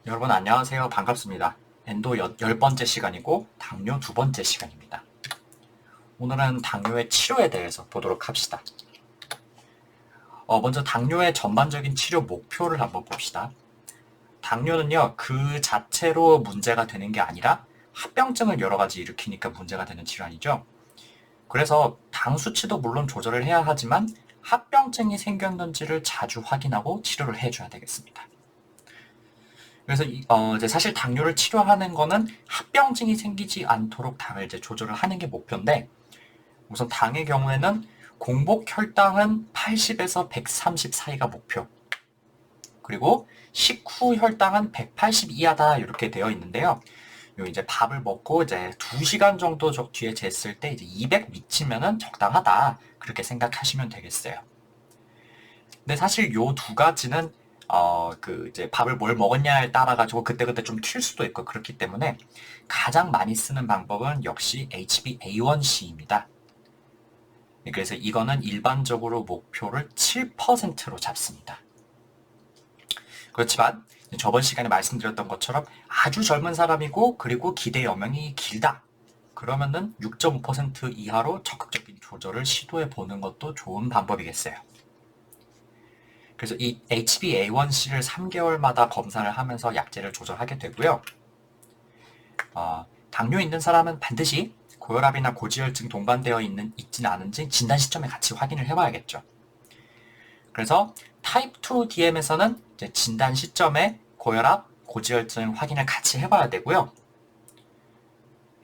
여러분 안녕하세요. 반갑습니다. 엔도 10번째 시간이고 당뇨 2번째 시간입니다. 오늘은 당뇨의 치료에 대해서 보도록 합시다. 먼저 당뇨의 전반적인 치료 목표를 한번 봅시다. 당뇨는요, 그 자체로 문제가 되는 게 아니라 합병증을 여러 가지 일으키니까 문제가 되는 질환이죠. 그래서 당 수치도 물론 조절을 해야 하지만 합병증이 생겼는지를 자주 확인하고 치료를 해줘야 되겠습니다. 그래서 이제 사실 당뇨를 치료하는 거는 합병증이 생기지 않도록 당을 이제 조절을 하는 게 목표인데, 우선 당의 경우에는 공복 혈당은 80에서 130 사이가 목표. 그리고 식후 혈당은 180 이하다 이렇게 되어 있는데요. 요 이제 밥을 먹고 이제 2시간 정도 뒤에 쟀을 때 이제 200 미치면은 적당하다 그렇게 생각하시면 되겠어요. 근데 사실 요 두 가지는 이제 밥을 뭘 먹었냐에 따라 가지고 그때그때 좀 튈 수도 있고 그렇기 때문에 가장 많이 쓰는 방법은 역시 HbA1c입니다. 그래서 이거는 일반적으로 목표를 7%로 잡습니다. 그렇지만 저번 시간에 말씀드렸던 것처럼 아주 젊은 사람이고 그리고 기대 여명이 길다. 그러면은 6.5% 이하로 적극적인 조절을 시도해 보는 것도 좋은 방법이겠어요. 그래서 이 HbA1c를 3개월마다 검사를 하면서 약제를 조절하게 되고요. 당뇨 있는 사람은 반드시 고혈압이나 고지혈증 동반되어 있지는 않은지 진단 시점에 같이 확인을 해봐야겠죠. 그래서 타입 2 DM에서는 이제 진단 시점에 고혈압, 고지혈증 확인을 같이 해봐야 되고요.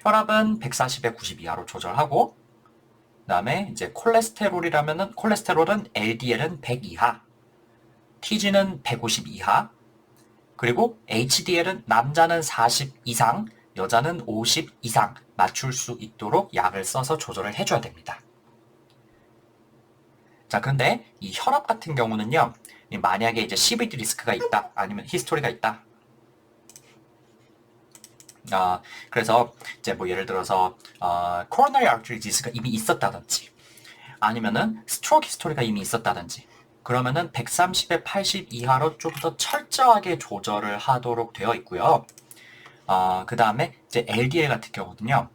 혈압은 140에 90 이하로 조절하고, 그다음에 이제 콜레스테롤은 LDL은 100 이하, TG는 150 이하, 그리고 HDL은 남자는 40 이상, 여자는 50 이상 맞출 수 있도록 약을 써서 조절을 해줘야 됩니다. 자, 그런데 이 혈압 같은 경우는요, 만약에 이제 CVD 리스크가 있다, 아니면 히스토리가 있다. 그래서 이제 뭐 예를 들어서 coronary artery disease가 이미 있었다든지, 아니면은 스트로크 히스토리가 이미 있었다든지, 그러면은 130에 80 이하로 좀 더 철저하게 조절을 하도록 되어 있고요. 그 다음에 이제 LDL 같은 경우는요.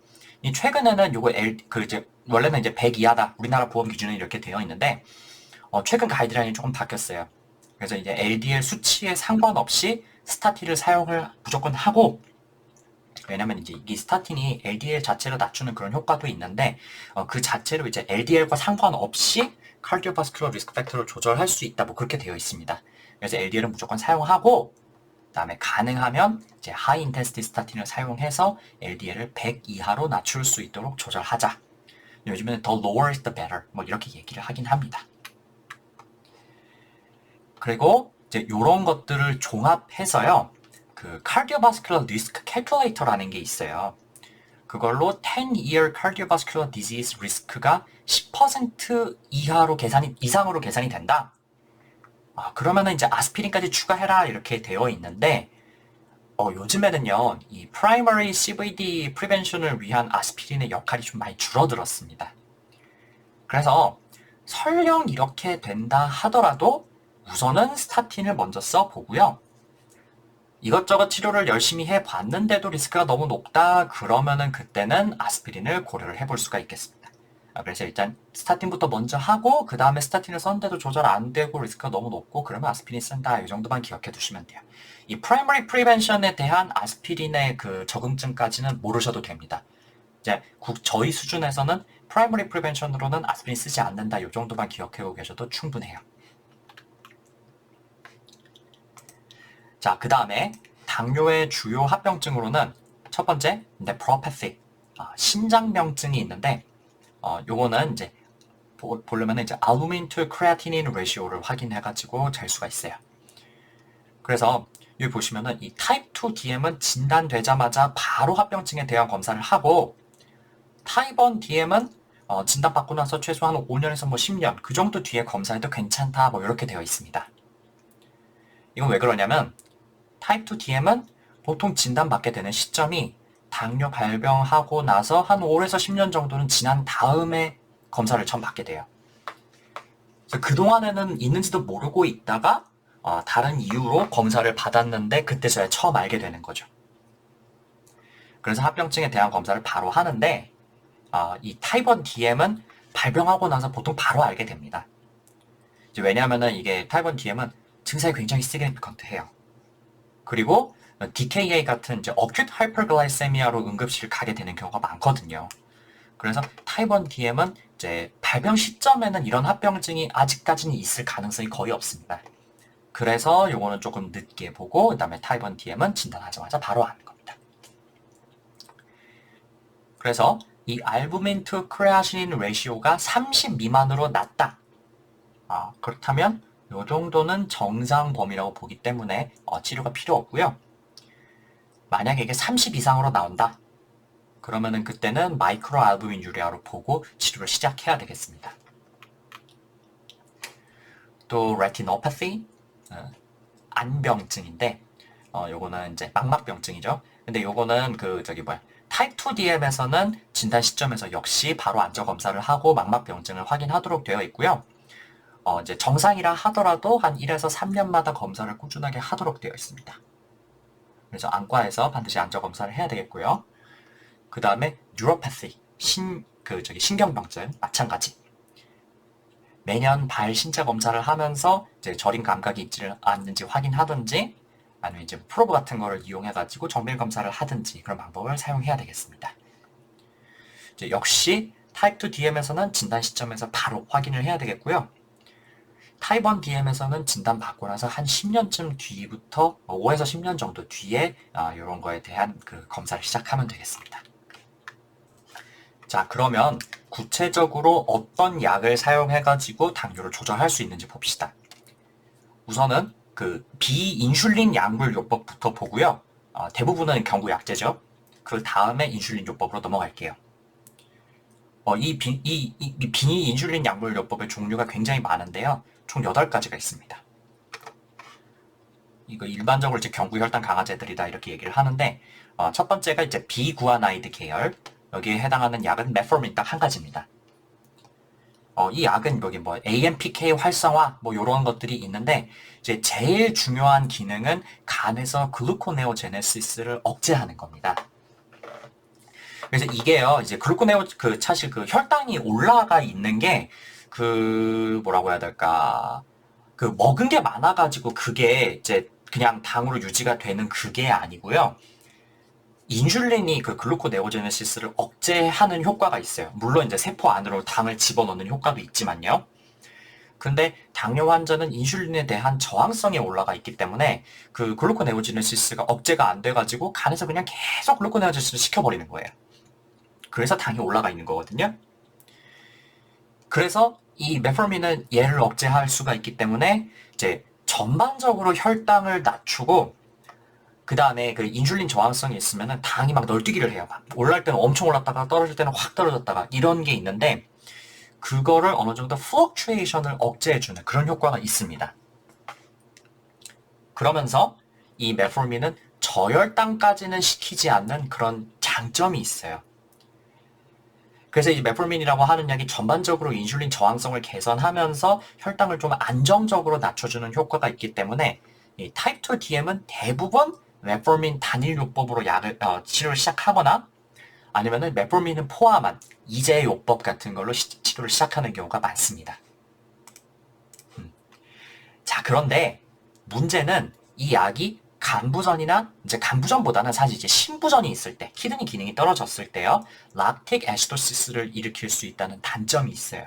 최근에는 요거 이제 원래는 이제 100 이하다. 우리나라 보험 기준은 이렇게 되어 있는데, 최근 가이드라인이 조금 바뀌었어요. 그래서 이제 LDL 수치에 상관없이 스타틴을 사용을 무조건 하고, 왜냐면 이제 이 스타틴이 LDL 자체를 낮추는 그런 효과도 있는데, 그 자체로 이제 LDL과 상관없이 카디오바스큘러 리스크 팩터를 조절할 수 있다. 뭐 그렇게 되어 있습니다. 그래서 LDL은 무조건 사용하고, 그다음에 가능하면 이제 하이 인텐시티 스타틴을 사용해서 LDL을 100 이하로 낮출 수 있도록 조절하자. 요즘에는 the lower is the better 뭐 이렇게 얘기를 하긴 합니다. 그리고 이제 이런 것들을 종합해서요. 그 cardiovascular risk calculator라는 게 있어요. 그걸로 10-year cardiovascular disease risk가 10% 이상으로 계산이 된다. 그러면은 이제 아스피린까지 추가해라 이렇게 되어 있는데, 요즘에는요, 이 primary CVD prevention을 위한 아스피린의 역할이 좀 많이 줄어들었습니다. 그래서 설령 이렇게 된다 하더라도 우선은 스타틴을 먼저 써보고요. 이것저것 치료를 열심히 해봤는데도 리스크가 너무 높다 그러면은 그때는 아스피린을 고려를 해볼 수가 있겠습니다. 그래서 일단 스타틴부터 먼저 하고 그 다음에 스타틴을 썼는데도 조절 안 되고 리스크가 너무 높고 그러면 아스피린 쓴다 이 정도만 기억해 두시면 돼요. 이 프라이머리 프리벤션에 대한 아스피린의 그 적응증까지는 모르셔도 됩니다. 이제 저희 수준에서는 프라이머리 프리벤션으로는 아스피린 쓰지 않는다 이 정도만 기억하고 계셔도 충분해요. 자, 그 다음에 당뇨의 주요 합병증으로는 첫 번째, nephropathy, 신장병증이 있는데, 요거는 이제 보려면 이제 알부민 to creatinine ratio를 확인해가지고 잴 수가 있어요. 그래서 여기 보시면은 이 타입 2 DM은 진단되자마자 바로 합병증에 대한 검사를 하고, 타입 1 DM은 진단받고 나서 최소한 5년에서 뭐 10년 그 정도 뒤에 검사해도 괜찮다 뭐 이렇게 되어 있습니다. 이건 왜 그러냐면 타입 2 DM은 보통 진단받게 되는 시점이 당뇨 발병하고 나서 한 5에서 10년 정도는 지난 다음에 검사를 처음 받게 돼요. 그래서 그동안에는 있는지도 모르고 있다가 다른 이유로 검사를 받았는데 그때서야 처음 알게 되는 거죠. 그래서 합병증에 대한 검사를 바로 하는데 이 타입 1 DM은 발병하고 나서 보통 바로 알게 됩니다. 왜냐하면은 이게 타입 1 DM은 증상이 굉장히 시그니피컨트해요. 그리고 DKA 같은 이제 acute hyperglycemia로 응급실 가게 되는 경우가 많거든요. 그래서 타입 1 DM은 이제 발병 시점에는 이런 합병증이 아직까지는 있을 가능성이 거의 없습니다. 그래서 요거는 조금 늦게 보고 그다음에 타입 1 DM은 진단하자마자 바로 하는 겁니다. 그래서 이 알부민 투 크레아티닌 레시오가 30 미만으로 낮다. 그렇다면 이 정도는 정상 범위라고 보기 때문에 치료가 필요 없고요. 만약에 이게 30 이상으로 나온다. 그러면은 그때는 마이크로 알부민 유리아로 보고 치료를 시작해야 되겠습니다. 또 레티노패시, 안병증인데 요거는 이제 망막병증이죠. 근데 요거는 타입 2 DM에서는 진단 시점에서 역시 바로 안저 검사를 하고 망막병증을 확인하도록 되어 있고요. 이제 정상이라 하더라도 한 1에서 3년마다 검사를 꾸준하게 하도록 되어 있습니다. 그래서 안과에서 반드시 안저 검사를 해야 되겠고요. 그 다음에 뉴로패시, 신경병증 마찬가지. 매년 발 신체 검사를 하면서 이제 저림 감각이 있지 않는지 확인하든지 아니면 이제 프로브 같은 거를 이용해가지고 정밀 검사를 하든지 그런 방법을 사용해야 되겠습니다. 이제 역시 타입 2 DM에서는 진단 시점에서 바로 확인을 해야 되겠고요. 타입 1 DM에서는 진단 받고 나서 한 10년쯤 뒤부터 5에서 10년 정도 뒤에 이런 거에 대한 그 검사를 시작하면 되겠습니다. 자, 그러면 구체적으로 어떤 약을 사용해가지고 당뇨를 조절할 수 있는지 봅시다. 우선은 그 비인슐린 약물 요법부터 보고요. 대부분은 경구약제죠. 그 다음에 인슐린 요법으로 넘어갈게요. 이 비인슐린 약물 요법의 종류가 굉장히 많은데요. 총 8가지가 있습니다. 이거 일반적으로 이제 경구혈당 강화제들이다 이렇게 얘기를 하는데 첫 번째가 이제 비구아나이드 계열. 여기에 해당하는 약은 메포민 딱 한 가지입니다. 이 약은 여기 AMPK 활성화 이런 것들이 있는데 이제 제일 중요한 기능은 간에서 글루코네오제네시스를 억제하는 겁니다. 그래서 이게요 이제 사실 그 혈당이 올라가 있는 게 뭐라고 해야 될까 먹은 게 많아가지고 그게 이제 그냥 당으로 유지가 되는 그게 아니고요. 인슐린이 그 글루코네오제네시스를 억제하는 효과가 있어요. 물론 이제 세포 안으로 당을 집어넣는 효과도 있지만요. 근데 당뇨 환자는 인슐린에 대한 저항성이 올라가 있기 때문에 그 글루코네오제네시스가 억제가 안 돼가지고 간에서 그냥 계속 글루코네오제네시스를 시켜버리는 거예요. 그래서 당이 올라가 있는 거거든요. 그래서 이 메포민은 얘를 억제할 수가 있기 때문에 이제 전반적으로 혈당을 낮추고 그 다음에 그 인슐린 저항성이 있으면은 당이 막 널뛰기를 해요. 막 올라갈 때는 엄청 올랐다가 떨어질 때는 확 떨어졌다가 이런 게 있는데 그거를 어느 정도 플럭추에이션을 억제해주는 그런 효과가 있습니다. 그러면서 이 메포민은 저혈당까지는 시키지 않는 그런 장점이 있어요. 그래서 이 메포민이라고 하는 약이 전반적으로 인슐린 저항성을 개선하면서 혈당을 좀 안정적으로 낮춰주는 효과가 있기 때문에 이 타입 2 DM은 대부분 메포민 단일 요법으로 치료를 시작하거나 아니면은 메포민은 포함한 이제 요법 같은 걸로 치료를 시작하는 경우가 많습니다. 자, 그런데 문제는 이 약이 간부전이나 이제 간부전보다는 사실 이제 신부전이 있을 때 키드니 기능이 떨어졌을 때요 락틱 애시도시스를 일으킬 수 있다는 단점이 있어요.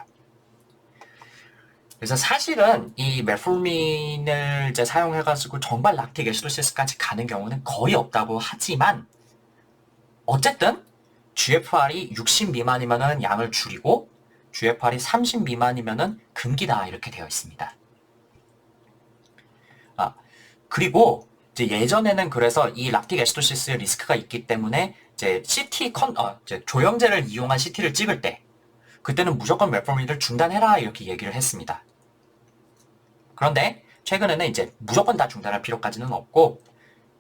그래서 사실은 이 메포민을 이제 사용해가지고 정말 락틱 애시도시스까지 가는 경우는 거의 없다고 하지만 어쨌든 GFR이 60 미만이면은 양을 줄이고 GFR이 30 미만이면은 금기다 이렇게 되어 있습니다. 그리고 이제 예전에는 그래서 이 락틱 애시도시스의 리스크가 있기 때문에 이제 이제 조영제를 이용한 CT를 찍을 때 그때는 무조건 메포민을 중단해라 이렇게 얘기를 했습니다. 그런데 최근에는 이제 무조건 다 중단할 필요까지는 없고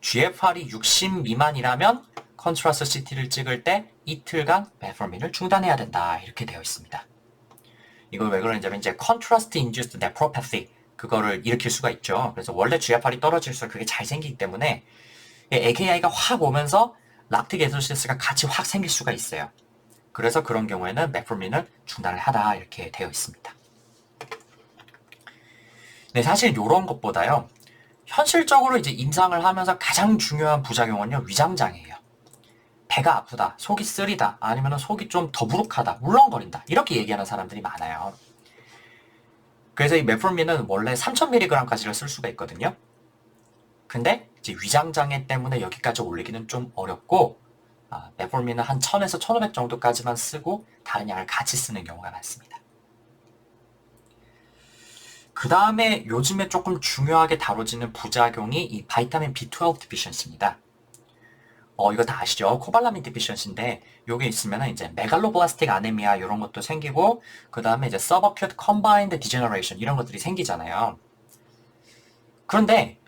GFR이 60 미만이라면 컨트라스트 CT를 찍을 때 이틀간 메포민을 중단해야 된다 이렇게 되어 있습니다. 이걸 왜 그러냐면 이제 컨트라스트 인듀스드 네프로패시 그거를 일으킬 수가 있죠. 그래서 원래 GFR이 떨어질수록 그게 잘 생기기 때문에 AKI가 확 오면서 락틱 에소시스가 같이 확 생길 수가 있어요. 그래서 그런 경우에는 메프로민을 중단을 하다 이렇게 되어 있습니다. 네, 사실 이런 것보다요. 현실적으로 이제 임상을 하면서 가장 중요한 부작용은요. 위장장애예요. 배가 아프다, 속이 쓰리다, 아니면 속이 좀 더부룩하다, 울렁거린다 이렇게 얘기하는 사람들이 많아요. 그래서 이 메프로민은 원래 3000mg까지를 쓸 수가 있거든요. 근데 이제 위장장애 때문에 여기까지 올리기는 좀 어렵고 메프로민은 한 1000에서 1500 정도까지만 쓰고 다른 약을 같이 쓰는 경우가 많습니다. 그 다음에 요즘에 조금 중요하게 다뤄지는 부작용이 이 바이타민 B12 디피션시입니다. 이거 다 아시죠? 코발라민 디피션시인데 요게 있으면 이제 메갈로블라스틱 아네미아 이런 것도 생기고 그 다음에 이제 서버큐트 컴바인드 디제너레이션 이런 것들이 생기잖아요. 그런데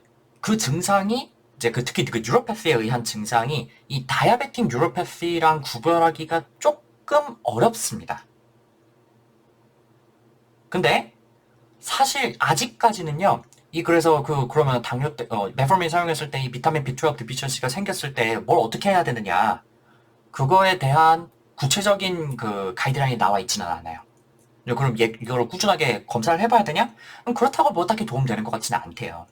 그 증상이 이제 특히 그 뉴로패스에 의한 증상이 이 다이아베틱 뉴로패스랑 구별하기가 조금 어렵습니다. 근데 사실 아직까지는요. 그래서 그러면 당뇨 때 메포민 사용했을 때 이 비타민 B12 디피션시가 생겼을 때 뭘 어떻게 해야 되느냐 그거에 대한 구체적인 그 가이드라인이 나와 있지는 않아요. 그럼 이걸 꾸준하게 검사를 해봐야 되냐? 그렇다고 뭐 딱히 도움되는 것 같지는 않대요.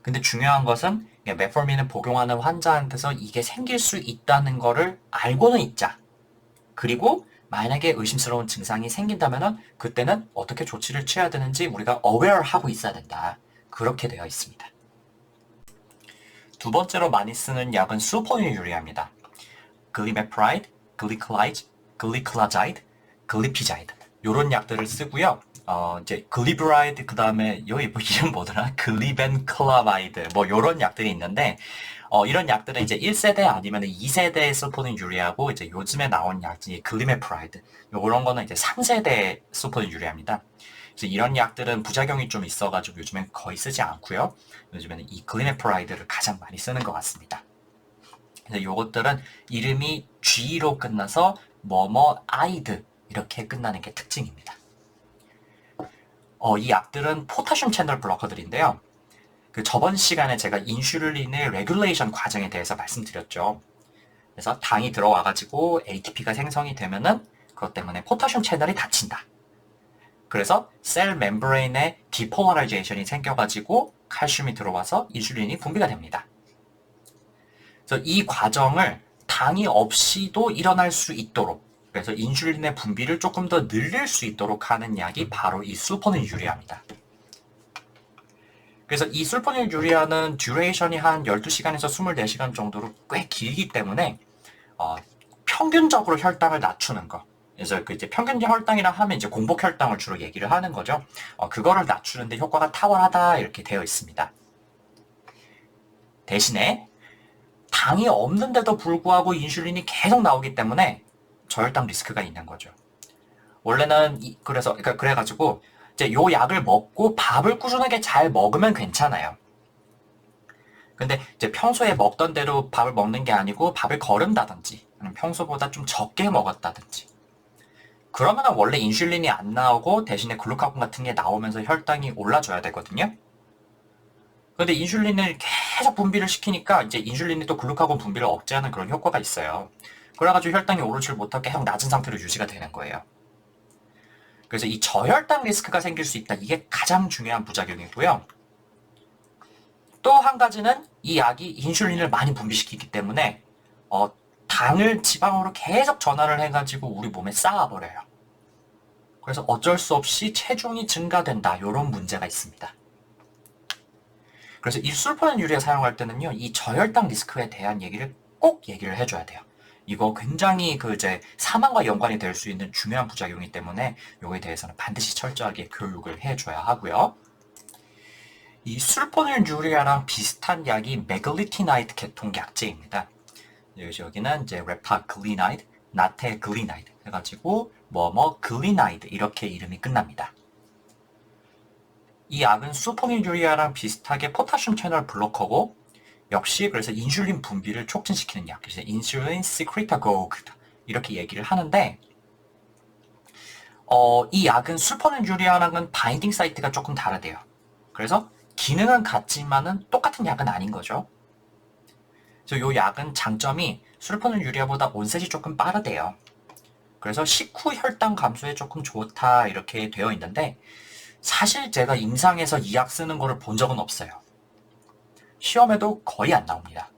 근데 중요한 것은 메포민을 복용하는 환자한테서 이게 생길 수 있다는 거를 알고는 있자. 그리고 만약에 의심스러운 증상이 생긴다면 그때는 어떻게 조치를 취해야 되는지 우리가 aware하고 있어야 된다. 그렇게 되어 있습니다. 두 번째로 많이 쓰는 약은 수포니유리아입니다. 글리메프라이드, 글리클라자이드, 글리피자이드 이런 약들을 쓰고요. 이제 글리브라이드 그 다음에 여기 뭐 이름 뭐더라? 글리벤클라바이드 뭐 이런 약들이 있는데 이런 약들은 이제 1세대 아니면 2세대 수포니유리아고 이제 요즘에 나온 약이 글리메프라이드 이런 거는 이제 3세대 수포니유리아입니다. 그래서 이런 약들은 부작용이 좀 있어가지고 요즘엔 거의 쓰지 않고요. 요즘에는 이 글리메프라이드를 가장 많이 쓰는 것 같습니다. 그래서 요것들은 이름이 G로 끝나서 뭐뭐 아이드 이렇게 끝나는 게 특징입니다. 이 약들은 포타슘 채널 블로커들인데요. 그 저번 시간에 제가 인슐린의 레귤레이션 과정에 대해서 말씀드렸죠. 그래서 당이 들어와가지고 ATP가 생성이 되면은 그것 때문에 포타슘 채널이 닫힌다. 그래서 셀 멤브레인에 디폴라라이제이션이 생겨가지고 칼슘이 들어와서 인슐린이 분비가 됩니다. 그래서 이 과정을 당이 없이도 일어날 수 있도록 그래서 인슐린의 분비를 조금 더 늘릴 수 있도록 하는 약이 바로 이 술포닐유리아입니다. 그래서 이 술포닐유리아는 듀레이션이 한 12시간에서 24시간 정도로 꽤 길기 때문에 평균적으로 혈당을 낮추는 거. 그래서 그 이제 평균 혈당이라 하면 이제 공복 혈당을 주로 얘기를 하는 거죠. 그거를 낮추는데 효과가 탁월하다 이렇게 되어 있습니다. 대신에 당이 없는데도 불구하고 인슐린이 계속 나오기 때문에 저혈당 리스크가 있는 거죠. 원래는 그래가지고 이제 요 약을 먹고 밥을 꾸준하게 잘 먹으면 괜찮아요. 근데 이제 평소에 먹던 대로 밥을 먹는 게 아니고 밥을 거른다든지 아니면 평소보다 좀 적게 먹었다든지 그러면 원래 인슐린이 안 나오고 대신에 글루카곤 같은 게 나오면서 혈당이 올라줘야 되거든요. 근데 인슐린을 계속 분비를 시키니까 이제 인슐린이 또 글루카곤 분비를 억제하는 그런 효과가 있어요. 그래가지고 혈당이 오르질 못하게 계속 낮은 상태로 유지가 되는 거예요. 그래서 이 저혈당 리스크가 생길 수 있다. 이게 가장 중요한 부작용이고요. 또 한 가지는 이 약이 인슐린을 많이 분비시키기 때문에 당을 지방으로 계속 전환을 해가지고 우리 몸에 쌓아버려요. 그래서 어쩔 수 없이 체중이 증가된다. 이런 문제가 있습니다. 그래서 이 술포닌유리아 사용할 때는요. 이 저혈당 리스크에 대한 얘기를 꼭 얘기를 해줘야 돼요. 이거 굉장히 이제 사망과 연관이 될 수 있는 중요한 부작용이기 때문에 이거에 대해서는 반드시 철저하게 교육을 해줘야 하고요. 이 술포닐유리아랑 비슷한 약이 메글리티나이드 계통 약제입니다. 여기는 이제 레파글리나이드, 나테글리나이드 해가지고 글리나이드 이렇게 이름이 끝납니다. 이 약은 술포닐유리아랑 비슷하게 포타슘 채널 블로커고 역시 그래서 인슐린 분비를 촉진시키는 약, 그래서 인슐린 시크리타고그 이렇게 얘기를 하는데 이 약은 술퍼는 유리아랑은 바인딩 사이트가 조금 다르대요. 그래서 기능은 같지만은 똑같은 약은 아닌 거죠. 그래서 이 약은 장점이 술퍼는 유리아보다 온셋이 조금 빠르대요. 그래서 식후 혈당 감소에 조금 좋다 이렇게 되어 있는데 사실 제가 임상에서 이 약 쓰는 거를 본 적은 없어요. 시험에도 거의 안 나옵니다.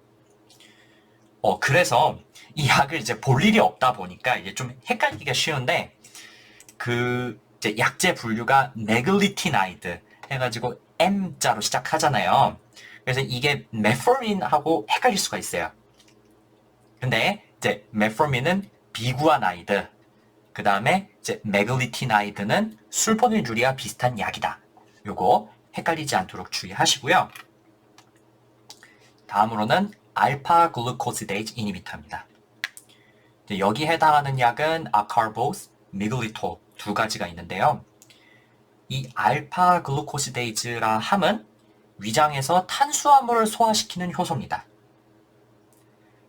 그래서 이 약을 이제 볼 일이 없다 보니까 이게 좀 헷갈리기가 쉬운데 그 이제 약제 분류가 네글리티나이드 해가지고 M자로 시작하잖아요. 그래서 이게 메포민하고 헷갈릴 수가 있어요. 근데 이제 메포민은 비구아나이드, 그 다음에 이제 메글리티나이드는 술포닐유리아 비슷한 약이다. 요거 헷갈리지 않도록 주의하시고요. 다음으로는 알파 글루코시데이즈 이니비터입니다. 여기 해당하는 약은 아카르보스, 미글리톨 두 가지가 있는데요. 이 알파 글루코시데이즈라 함은 위장에서 탄수화물을 소화시키는 효소입니다.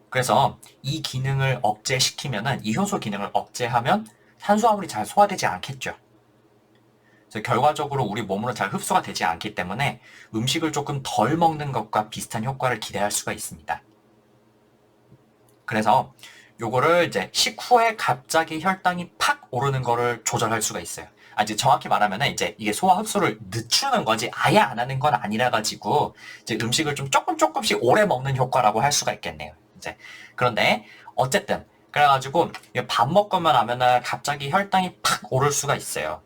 그래서 이 기능을 억제시키면은 이 효소 기능을 억제하면 탄수화물이 잘 소화되지 않겠죠. 그래서 결과적으로 우리 몸으로 잘 흡수가 되지 않기 때문에 음식을 조금 덜 먹는 것과 비슷한 효과를 기대할 수가 있습니다. 그래서 요거를 이제 식후에 갑자기 혈당이 팍 오르는 거를 조절할 수가 있어요. 이제 정확히 말하면은 이제 이게 소화 흡수를 늦추는 거지 아예 안 하는 건 아니라 가지고 이제 음식을 좀 조금씩 오래 먹는 효과라고 할 수가 있겠네요. 이제 그런데 어쨌든 그래가지고 밥 먹고만 하면은 갑자기 혈당이 팍 오를 수가 있어요.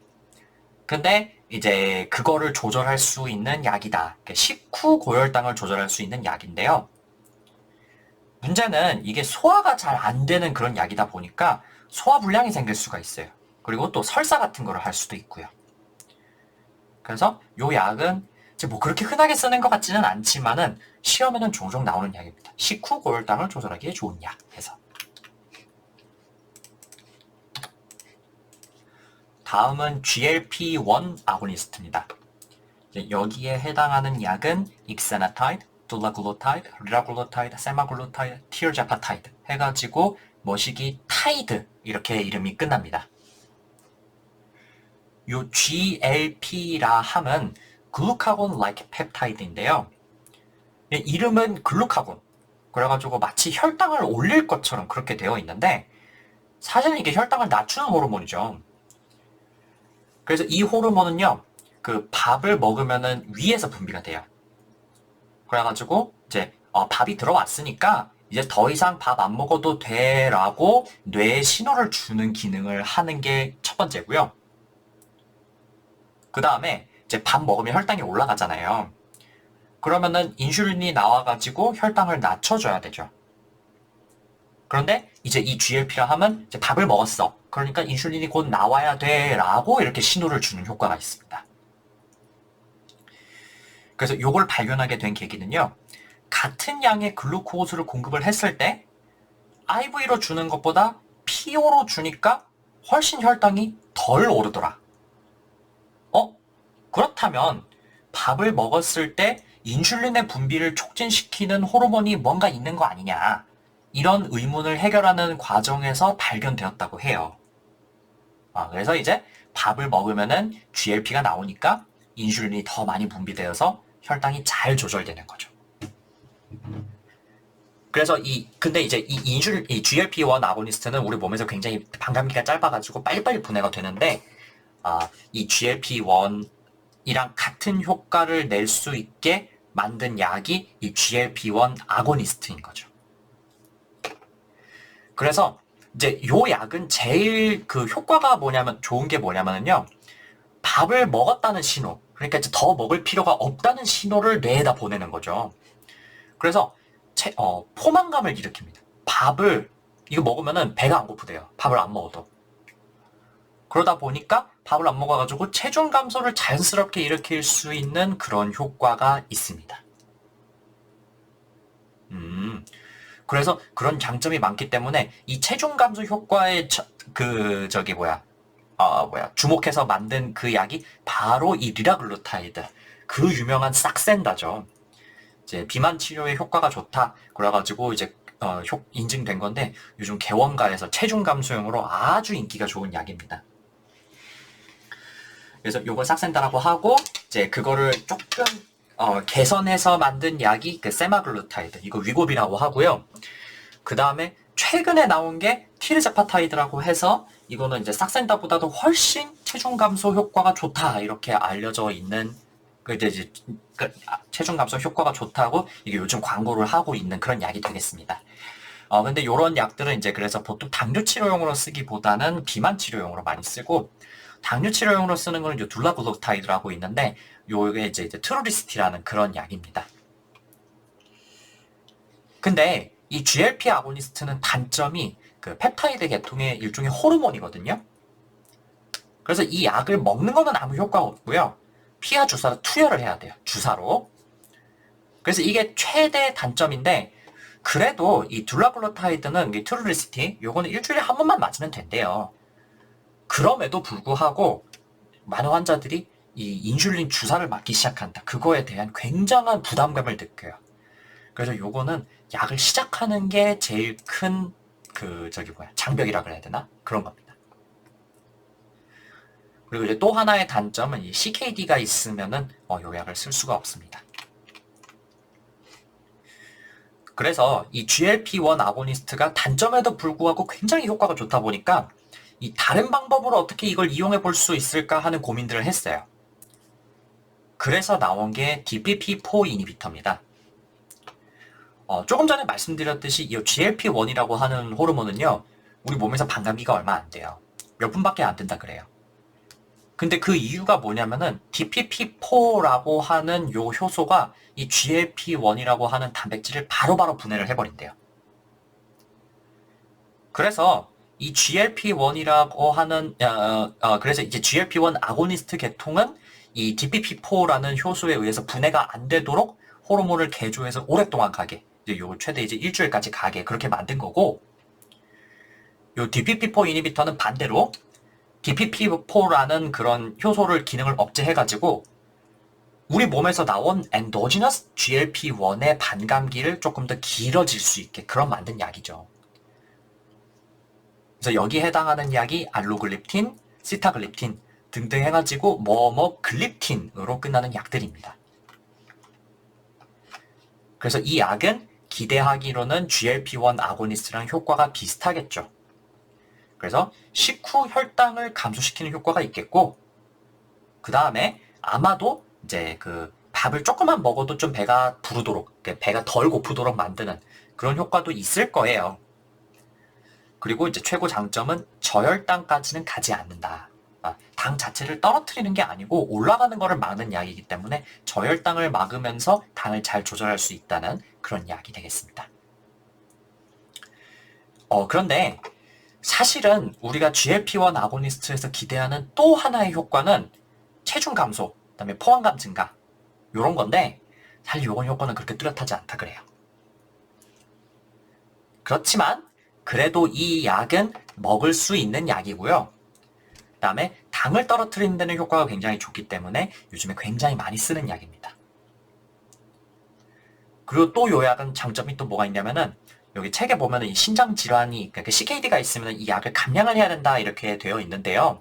근데 이제 그거를 조절할 수 있는 약이다. 식후 고혈당을 조절할 수 있는 약인데요. 문제는 이게 소화가 잘 안 되는 그런 약이다 보니까 소화불량이 생길 수가 있어요. 그리고 또 설사 같은 거를 할 수도 있고요. 그래서 요 약은 이제 뭐 그렇게 흔하게 쓰는 것 같지는 않지만은 시험에는 종종 나오는 약입니다. 식후 고혈당을 조절하기에 좋은 약 해서. 다음은 GLP-1 아고니스트입니다. 여기에 해당하는 약은 익세나타이드, 둘라글루타이드, 리라글루타이드, 세마글루타이드, 티르자파타이드 해가지고 머시기 타이드 이렇게 이름이 끝납니다. 요 GLP라 함은 글루카곤 like 펩타이드인데요. 이름은 글루카곤. 그래가지고 마치 혈당을 올릴 것처럼 그렇게 되어 있는데 사실은 이게 혈당을 낮추는 호르몬이죠. 그래서 이 호르몬은요, 그 밥을 먹으면은 위에서 분비가 돼요. 그래가지고 이제 밥이 들어왔으니까 이제 더 이상 밥 안 먹어도 돼라고 뇌에 신호를 주는 기능을 하는 게 첫 번째고요. 그 다음에 이제 밥 먹으면 혈당이 올라가잖아요. 그러면은 인슐린이 나와가지고 혈당을 낮춰줘야 되죠. 그런데 이제 이 GLP라 하면 이제 밥을 먹었어. 그러니까 인슐린이 곧 나와야 돼라고 이렇게 신호를 주는 효과가 있습니다. 그래서 이걸 발견하게 된 계기는요. 같은 양의 글루코스를 공급을 했을 때 IV로 주는 것보다 PO로 주니까 훨씬 혈당이 덜 오르더라. 그렇다면 밥을 먹었을 때 인슐린의 분비를 촉진시키는 호르몬이 뭔가 있는 거 아니냐. 이런 의문을 해결하는 과정에서 발견되었다고 해요. 그래서 이제 밥을 먹으면은 GLP가 나오니까 인슐린이 더 많이 분비되어서 혈당이 잘 조절되는 거죠. 그래서 근데 이제 이 GLP-1 아고니스트는 우리 몸에서 굉장히 반감기가 짧아가지고 빨리빨리 분해가 되는데, 이 GLP-1이랑 같은 효과를 낼 수 있게 만든 약이 이 GLP-1 아고니스트인 거죠. 그래서 이제 요 약은 제일 그 효과가 좋은 게 뭐냐면요. 밥을 먹었다는 신호, 그러니까 이제 더 먹을 필요가 없다는 신호를 뇌에다 보내는 거죠. 그래서 포만감을 일으킵니다. 이거 먹으면은 배가 안 고프대요. 밥을 안 먹어도. 그러다 보니까 밥을 안 먹어가지고 체중 감소를 자연스럽게 일으킬 수 있는 그런 효과가 있습니다. 그래서 그런 장점이 많기 때문에 이 체중 감소 효과에 주목해서 만든 그 약이 바로 이 리라글루타이드, 그 유명한 싹센다죠. 이제 비만 치료에 효과가 좋다. 그래가지고 이제 인증된 건데 요즘 개원가에서 체중 감소용으로 아주 인기가 좋은 약입니다. 그래서 요걸 싹센다라고 하고 이제 그거를 조금 개선해서 만든 약이 그 세마글루타이드, 이거 위고비라고 하고요. 그 다음에 최근에 나온 게 티르제파타이드라고 해서 이거는 이제 싹센다보다도 훨씬 체중 감소 효과가 좋다 이렇게 알려져 있는 체중 감소 효과가 좋다고 이게 요즘 광고를 하고 있는 그런 약이 되겠습니다. 근데 이런 약들은 이제 그래서 보통 당뇨 치료용으로 쓰기보다는 비만 치료용으로 많이 쓰고, 당뇨 치료용으로 쓰는 거는 요 둘라글루타이드라고 있는데 요게 이제 트루리스티라는 그런 약입니다. 근데 이 GLP 아고니스트는 단점이 그 펩타이드 계통의 일종의 호르몬이거든요. 그래서 이 약을 먹는 거는 아무 효과가 없고요. 피하 주사로 투여를 해야 돼요. 주사로. 그래서 이게 최대 단점인데, 그래도 이 둘라글루타이드는 이 트루리스티 요거는 일주일에 한 번만 맞으면 된대요. 그럼에도 불구하고 많은 환자들이 이 인슐린 주사를 맞기 시작한다. 그거에 대한 굉장한 부담감을 느껴요. 그래서 요거는 약을 시작하는 게 제일 큰 장벽이라 그래야 되나? 그런 겁니다. 그리고 이제 또 하나의 단점은 이 CKD가 있으면은 요 약을 쓸 수가 없습니다. 그래서 이 GLP-1 아고니스트가 단점에도 불구하고 굉장히 효과가 좋다 보니까 이 다른 방법으로 어떻게 이걸 이용해 볼 수 있을까 하는 고민들을 했어요. 그래서 나온 게 DPP-4 이니비터입니다. 조금 전에 말씀드렸듯이 이 GLP-1이라고 하는 호르몬은요, 우리 몸에서 반감기가 얼마 안 돼요. 몇 분밖에 안 된다 그래요. 근데 그 이유가 뭐냐면은 DPP-4라고 하는 요 효소가 이 GLP-1이라고 하는 단백질을 바로바로 분해를 해버린대요. 그래서 이 GLP-1이라고 하는 그래서 이제 GLP-1 아고니스트 계통은 이 DPP-4라는 효소에 의해서 분해가 안 되도록 호르몬을 개조해서 오랫동안 가게, 요 최대 이제 일주일까지 가게 그렇게 만든 거고, 요 DPP-4 이니비터는 반대로 DPP-4라는 그런 효소를 기능을 억제해가지고 우리 몸에서 나온 엔도지너스 GLP-1의 반감기를 조금 더 길어질 수 있게 그런 만든 약이죠. 그래서 여기에 해당하는 약이 알로글립틴, 시타글립틴 등등 해가지고 글립틴으로 끝나는 약들입니다. 그래서 이 약은 기대하기로는 GLP-1 아고니스트랑 효과가 비슷하겠죠. 그래서 식후 혈당을 감소시키는 효과가 있겠고, 그 다음에 아마도 이제 그 밥을 조금만 먹어도 좀 배가 부르도록, 배가 덜 고프도록 만드는 그런 효과도 있을 거예요. 그리고 이제 최고 장점은 저혈당까지는 가지 않는다. 당 자체를 떨어뜨리는 게 아니고 올라가는 거를 막는 약이기 때문에 저혈당을 막으면서 당을 잘 조절할 수 있다는 그런 약이 되겠습니다. 그런데 사실은 우리가 GLP-1 아고니스트에서 기대하는 또 하나의 효과는 체중 감소, 그다음에 포만감 증가 요런 건데, 사실 요건 효과는 그렇게 뚜렷하지 않다 그래요. 그렇지만 그래도 이 약은 먹을 수 있는 약이고요. 그 다음에 당을 떨어뜨리는 데는 효과가 굉장히 좋기 때문에 요즘에 굉장히 많이 쓰는 약입니다. 그리고 또 요 약은 장점이 또 뭐가 있냐면은, 여기 책에 보면은 이 신장 질환이, 그러니까 CKD가 있으면 이 약을 감량을 해야 된다 이렇게 되어 있는데요.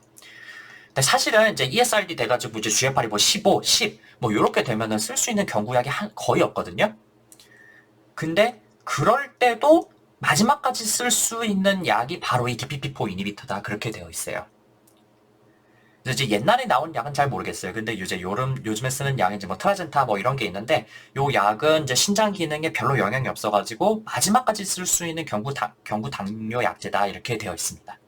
근데 사실은 이제 ESRD 돼가지고 이제 GFR이 15, 10 요렇게 되면은 쓸 수 있는 경구약이 거의 없거든요. 근데 그럴 때도 마지막까지 쓸 수 있는 약이 바로 이 DPP-4 이니비터다 그렇게 되어 있어요. 그래서 이제 옛날에 나온 약은 잘 모르겠어요. 근데 이제 요즘에 쓰는 약은 이제 트라젠타 이런 게 있는데, 요 약은 이제 신장 기능에 별로 영향이 없어가지고 마지막까지 쓸 수 있는 경구 당뇨 약제다 이렇게 되어 있습니다.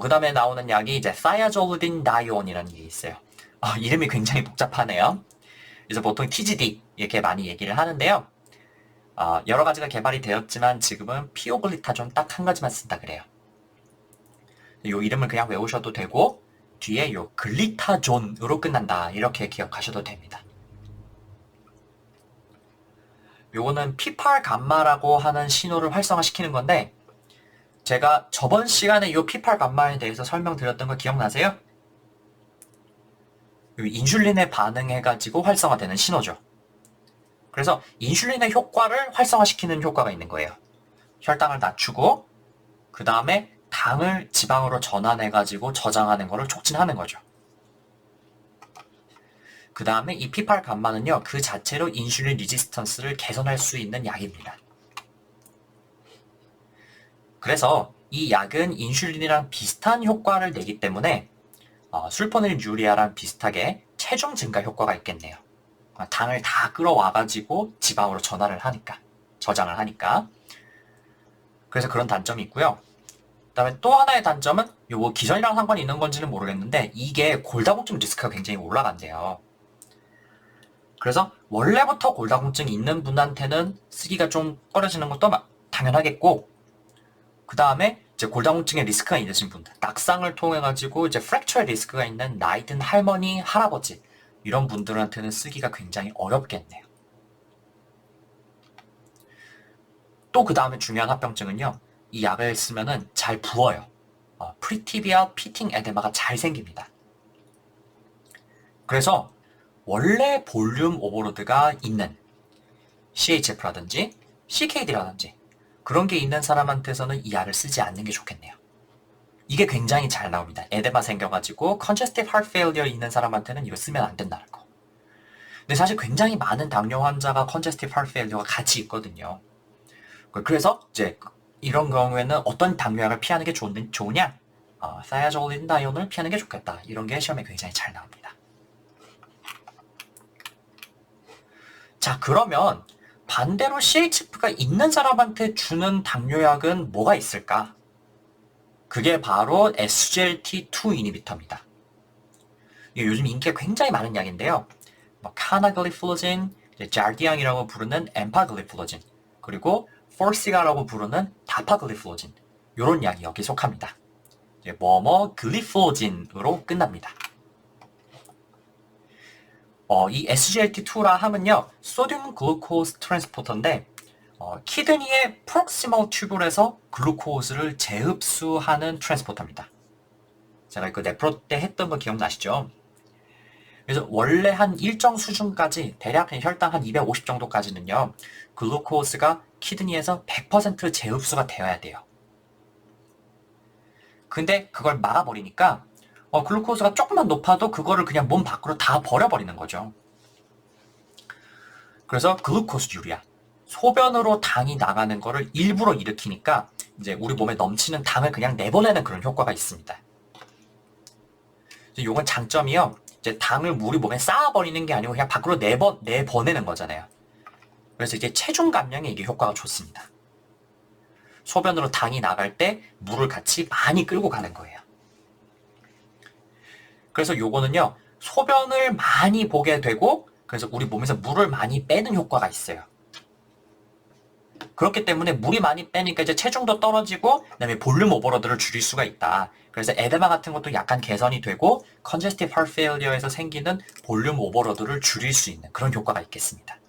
그 다음에 나오는 약이 이제 사야졸루딘 다이온이라는 게 있어요. 이름이 굉장히 복잡하네요. 그래서 보통 TGD 이렇게 많이 얘기를 하는데요. 여러 가지가 개발이 되었지만 지금은 피오글리타존 딱 한 가지만 쓴다 그래요. 요 이름을 그냥 외우셔도 되고 뒤에 요 글리타존으로 끝난다 이렇게 기억하셔도 됩니다. 요거는 P8 감마라고 하는 신호를 활성화시키는 건데, 제가 저번 시간에 요 P8 감마에 대해서 설명드렸던 거 기억나세요? 요 인슐린에 반응해가지고 활성화되는 신호죠. 그래서 인슐린의 효과를 활성화시키는 효과가 있는 거예요. 혈당을 낮추고 그 다음에 당을 지방으로 전환해가지고 저장하는 것을 촉진하는 거죠. 그 다음에 이 P8 감마는요, 그 자체로 인슐린 리지스턴스를 개선할 수 있는 약입니다. 그래서 이 약은 인슐린이랑 비슷한 효과를 내기 때문에 술포닐유리아랑 비슷하게 체중 증가 효과가 있겠네요. 당을 다 끌어와가지고 지방으로 저장을 하니까. 그래서 그런 단점이 있고요. 그 다음에 또 하나의 단점은 요거 기전이랑 상관이 있는 건지는 모르겠는데 이게 골다공증 리스크가 굉장히 올라간대요. 그래서 원래부터 골다공증이 있는 분한테는 쓰기가 좀 꺼려지는 것도 당연하겠고, 그 다음에 이제 골다공증의 리스크가 있으신 분들, 낙상을 통해 가지고 이제 프랙처의 리스크가 있는 나이 든 할머니, 할아버지 이런 분들한테는 쓰기가 굉장히 어렵겠네요. 또 그 다음에 중요한 합병증은요, 이 약을 쓰면은 잘 부어요. 프리티비아 피팅 에데마가 잘 생깁니다. 그래서 원래 볼륨 오버로드가 있는 CHF라든지 CKD라든지 그런 게 있는 사람한테서는 이 약을 쓰지 않는 게 좋겠네요. 이게 굉장히 잘 나옵니다. 에데마 생겨가지고 congestive heart failure 있는 사람한테는 이거 쓰면 안 된다는 거. 근데 사실 굉장히 많은 당뇨 환자가 congestive heart failure가 같이 있거든요. 그래서 이제 이런 경우에는 어떤 당뇨약을 피하는 게 좋으냐? 사야졸린다이온을 피하는 게 좋겠다. 이런 게 시험에 굉장히 잘 나옵니다. 자, 그러면 반대로 CHF가 있는 사람한테 주는 당뇨약은 뭐가 있을까? 그게 바로 SGLT2 이니비터입니다. 이게 요즘 인기가 굉장히 많은 약인데요. 카나글리플로진, 잘디앙이라고 부르는 엠파글리플로진, 그리고 포르시가라고 부르는 다파글리플로진, 이런 약이 여기 속합니다. 글리플로진으로 끝납니다. 이 SGLT2라 하면요, 소듐 글루코스 트랜스포터인데 키드니의 프록시멀 튜블에서 글루코스를 재흡수하는 트랜스포터입니다. 제가 이거 네프로 때 했던 거 기억나시죠? 그래서 원래 한 일정 수준까지, 대략 혈당 한 250 정도까지는요, 글루코스가 키드니에서 100% 재흡수가 되어야 돼요. 근데 그걸 막아버리니까 글루코스가 조금만 높아도 그거를 그냥 몸 밖으로 다 버려버리는 거죠. 그래서 글루코스 유리아, 소변으로 당이 나가는 거를 일부러 일으키니까 이제 우리 몸에 넘치는 당을 그냥 내보내는 그런 효과가 있습니다. 이건 장점이요. 이제 당을 우리 몸에 쌓아버리는 게 아니고 그냥 밖으로 내보내는 거잖아요. 그래서 이제 체중 감량에 이게 효과가 좋습니다. 소변으로 당이 나갈 때 물을 같이 많이 끌고 가는 거예요. 그래서 요거는요, 소변을 많이 보게 되고, 그래서 우리 몸에서 물을 많이 빼는 효과가 있어요. 그렇기 때문에 물이 많이 빼니까 이제 체중도 떨어지고, 그다음에 볼륨 오버로드를 줄일 수가 있다. 그래서 에데마 같은 것도 약간 개선이 되고, congestive heart failure에서 생기는 볼륨 오버로드를 줄일 수 있는 그런 효과가 있겠습니다.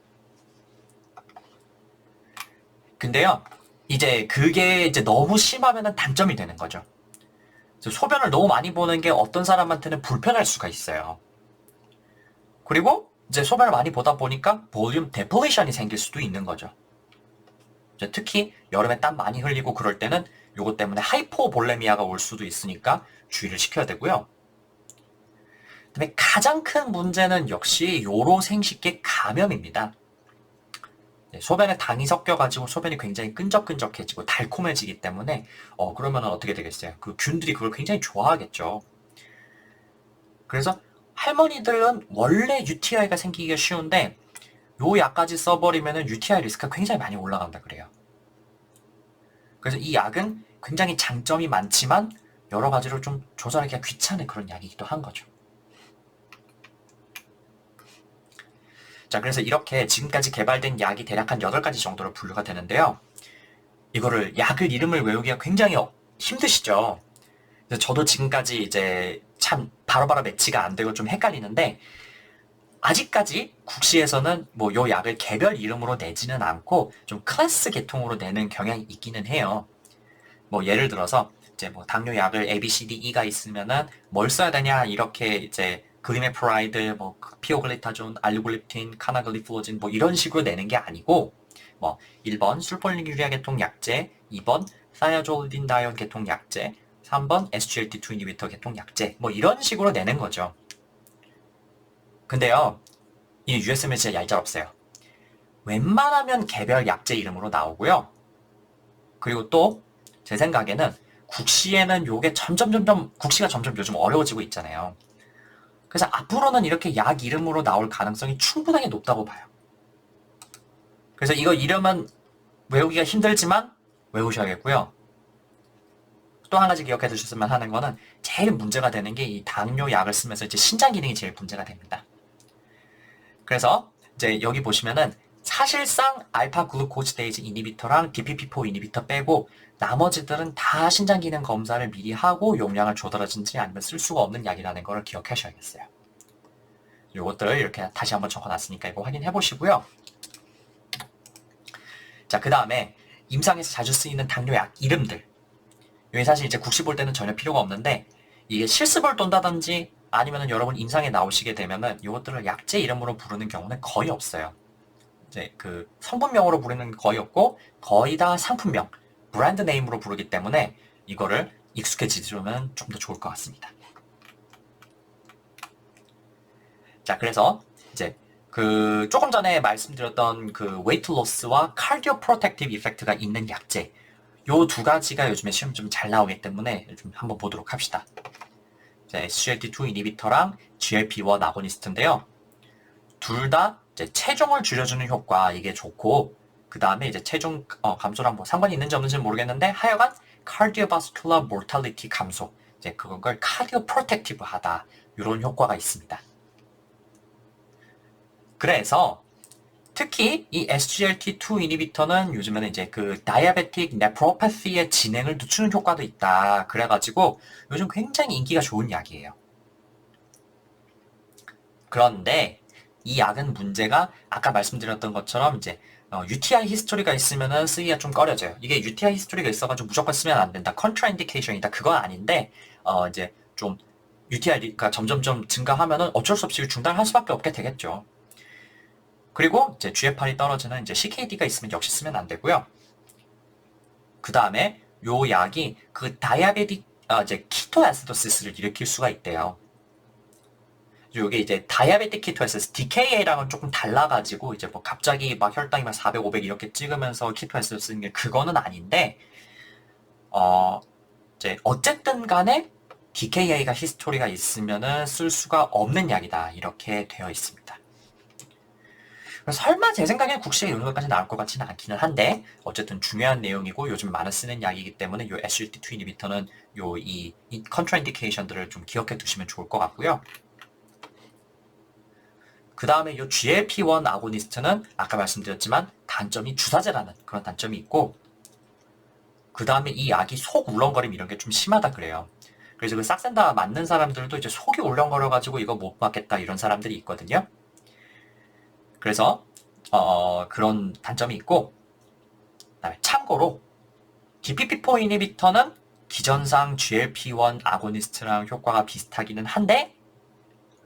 근데요, 이제 그게 이제 너무 심하면은 단점이 되는 거죠. 소변을 너무 많이 보는 게 어떤 사람한테는 불편할 수가 있어요. 그리고 이제 소변을 많이 보다 보니까 볼륨 데플레이션이 생길 수도 있는 거죠. 특히 여름에 땀 많이 흘리고 그럴 때는 요것 때문에 하이포볼레미아가 올 수도 있으니까 주의를 시켜야 되고요. 그다음에 가장 큰 문제는 역시 요로생식계 감염입니다. 소변에 당이 섞여가지고 소변이 굉장히 끈적끈적해지고 달콤해지기 때문에 그러면 어떻게 되겠어요? 그 균들이 그걸 굉장히 좋아하겠죠. 그래서 할머니들은 원래 UTI가 생기기가 쉬운데 요 약까지 써버리면 UTI 리스크가 굉장히 많이 올라간다 그래요. 그래서 이 약은 굉장히 장점이 많지만 여러 가지로 좀 조절하기가 귀찮은 그런 약이기도 한 거죠. 자, 그래서 이렇게 지금까지 개발된 약이 대략 한 8가지 정도로 분류가 되는데요. 이거를 약을 이름을 외우기가 굉장히 힘드시죠? 그래서 저도 지금까지 이제 참 바로바로 매치가 안 되고 좀 헷갈리는데 아직까지 국시에서는 뭐 요 약을 개별 이름으로 내지는 않고 좀 클래스 계통으로 내는 경향이 있기는 해요. 뭐 예를 들어서 이제 뭐 당뇨 약을 A, B, C, D, E가 있으면은 뭘 써야 되냐 이렇게 이제 글리메프라이드, 뭐 피오글리타존, 알루글립틴, 카나글리플로진 뭐 이런 식으로 내는 게 아니고 뭐 1번 술폴리유리아 계통 약제, 2번 사야졸린다이온 계통 약제, 3번 SGLT2 이니비터 계통 약제 뭐 이런 식으로 내는 거죠. 근데요, 이 USM은 진짜 얄짤없어요. 웬만하면 개별 약제 이름으로 나오고요. 그리고 또 제 생각에는 국시에는 요게 국시가 점점 요즘 어려워지고 있잖아요. 그래서 앞으로는 이렇게 약 이름으로 나올 가능성이 충분하게 높다고 봐요. 그래서 이거 이름은 외우기가 힘들지만 외우셔야겠고요. 또 한 가지 기억해 두셨으면 하는 거는 제일 문제가 되는 게 이 당뇨 약을 쓰면서 이제 신장 기능이 제일 문제가 됩니다. 그래서 이제 여기 보시면은 사실상 알파 글루코스데이즈 이니비터랑 DPP4 이니비터 빼고 나머지들은 다 신장 기능 검사를 미리 하고 용량을 조달하든지 아니면 쓸 수가 없는 약이라는 걸 기억하셔야겠어요. 요것들을 이렇게 다시 한번 적어놨으니까 이거 확인해 보시고요. 자, 그 다음에 임상에서 자주 쓰이는 당뇨약 이름들. 여기 사실 이제 국시 볼 때는 전혀 필요가 없는데 이게 실습을 돈다든지 아니면은 여러분 임상에 나오시게 되면은 이것들을 약제 이름으로 부르는 경우는 거의 없어요. 이제 그 성분명으로 부르는 게 거의 없고 거의 다 상품명, 브랜드 네임으로 부르기 때문에 이거를 익숙해지시면 좀 더 좋을 것 같습니다. 자, 그래서 이제 그 조금 전에 말씀드렸던 그 웨이트 로스와 카디오 프로텍티브 이펙트가 있는 약제 요 두 가지가 요즘에 시험 좀 잘 나오기 때문에 좀 한번 보도록 합시다. SGLT2 이니비터랑 GLP-1 아고니스트인데요. 둘 다 체중을 줄여주는 효과 이게 좋고 그 다음에 이제 체중 감소랑 뭐 상관이 있는지 없는지는 모르겠는데 하여간 cardiovascular mortality 감소 이제 그걸 cardio protective 하다 이런 효과가 있습니다. 그래서 특히 이 SGLT2 이니비터는 요즘에는 이제 그 다이아베틱 네프로패시의 진행을 늦추는 효과도 있다. 그래가지고 요즘 굉장히 인기가 좋은 약이에요. 그런데 이 약은 문제가 아까 말씀드렸던 것처럼 이제 UTI 히스토리가 있으면은 쓰기가 좀 꺼려져요. 이게 UTI 히스토리가 있어가지고 무조건 쓰면 안 된다. 컨트라인디케이션이다. 그건 아닌데 이제 좀 UTI가 점점점 증가하면은 어쩔 수 없이 중단할 수밖에 없게 되겠죠. 그리고 이제 GFR이 떨어지는 이제 CKD가 있으면 역시 쓰면 안 되고요. 그 다음에 요 약이 그 다이아베틱 이제 키토아시도시스를 일으킬 수가 있대요. 요게 이제 다이아베틱 키토아시스 DKA랑은 조금 달라가지고 이제 뭐 갑자기 막 혈당이 막 400, 500 이렇게 찍으면서 키토아시도스 쓰는 게 그거는 아닌데 이제 어쨌든 간에 DKA가 히스토리가 있으면은 쓸 수가 없는 약이다 이렇게 되어 있습니다. 설마 제 생각엔 국시가 이 정도까지 나올 것 같지는 않기는 한데 어쨌든 중요한 내용이고 요즘 많이 쓰는 약이기 때문에 요 SGLT2 이니비터는 이 컨트라인디케이션들을 좀 기억해 두시면 좋을 것 같고요. 그 다음에 요 GLP-1 아고니스트는 아까 말씀드렸지만 단점이 주사제라는 그런 단점이 있고 그 다음에 이 약이 속 울렁거림 이런 게 좀 심하다 그래요. 그래서 그 싹센다 맞는 사람들도 이제 속이 울렁거려가지고 이거 못 맞겠다 이런 사람들이 있거든요. 그래서 그런 단점이 있고 그다음에 참고로 DPP4 이니비터는 기전상 GLP-1 아고니스트랑 효과가 비슷하기는 한데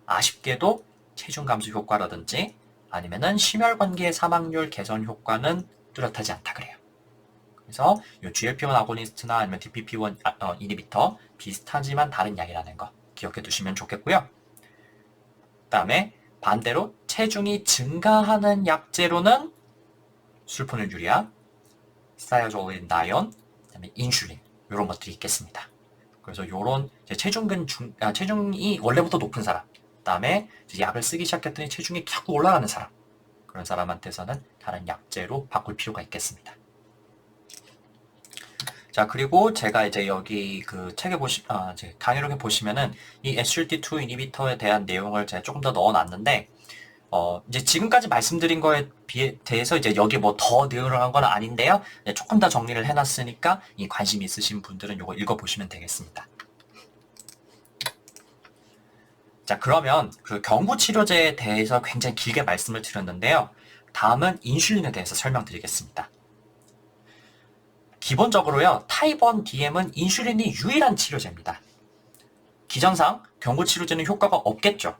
아쉽게도 체중 감소 효과라든지 아니면은 심혈관계 사망률 개선 효과는 뚜렷하지 않다 그래요. 그래서 이 GLP-1 아고니스트나 아니면 DPP1 이니비터 비슷하지만 다른 약이라는 거 기억해 두시면 좋겠고요. 그 다음에 반대로 체중이 증가하는 약제로는 술포닐유리아, 사이아졸린다이온, 그다음에 인슐린 이런 것들이 있겠습니다. 그래서 이런 체중이 원래부터 높은 사람, 그다음에 약을 쓰기 시작했더니 체중이 자꾸 올라가는 사람, 그런 사람한테서는 다른 약제로 바꿀 필요가 있겠습니다. 자, 그리고 제가 이제 여기 그 책에 강의록에 보시면은 이 SGLT2 이니비터에 대한 내용을 제가 조금 더 넣어놨는데, 이제 지금까지 말씀드린 거에 대해서 이제 여기 뭐 더 내용을 건 아닌데요. 조금 더 정리를 해놨으니까 이 관심 있으신 분들은 이거 읽어보시면 되겠습니다. 자, 그러면 그 경구치료제에 대해서 굉장히 길게 말씀을 드렸는데요. 다음은 인슐린에 대해서 설명드리겠습니다. 기본적으로요, 타입 1 DM은 인슐린이 유일한 치료제입니다. 기전상 경구치료제는 효과가 없겠죠.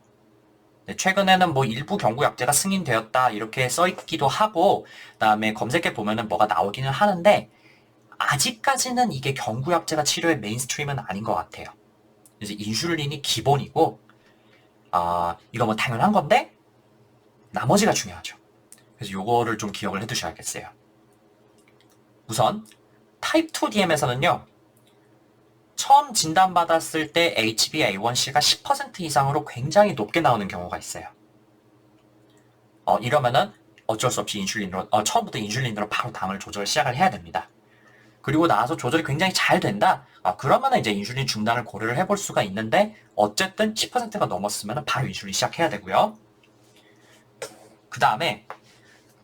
최근에는 뭐 일부 경구약제가 승인되었다 이렇게 써있기도 하고 그다음에 검색해 보면은 뭐가 나오기는 하는데 아직까지는 이게 경구약제가 치료의 메인스트림은 아닌 것 같아요. 그래서 인슐린이 기본이고, 이거 뭐 당연한 건데, 나머지가 중요하죠. 그래서 요거를 좀 기억을 해두셔야겠어요. 우선, 타입 2DM에서는요, 처음 진단받았을 때 HbA1c가 10% 이상으로 굉장히 높게 나오는 경우가 있어요. 이러면은 어쩔 수 없이 처음부터 인슐린으로 바로 당을 조절을 시작을 해야 됩니다. 그리고 나서 조절이 굉장히 잘 된다? 그러면은 이제 인슐린 중단을 고려를 해볼 수가 있는데, 어쨌든 10%가 넘었으면 바로 인슐린 시작해야 되고요. 그 다음에,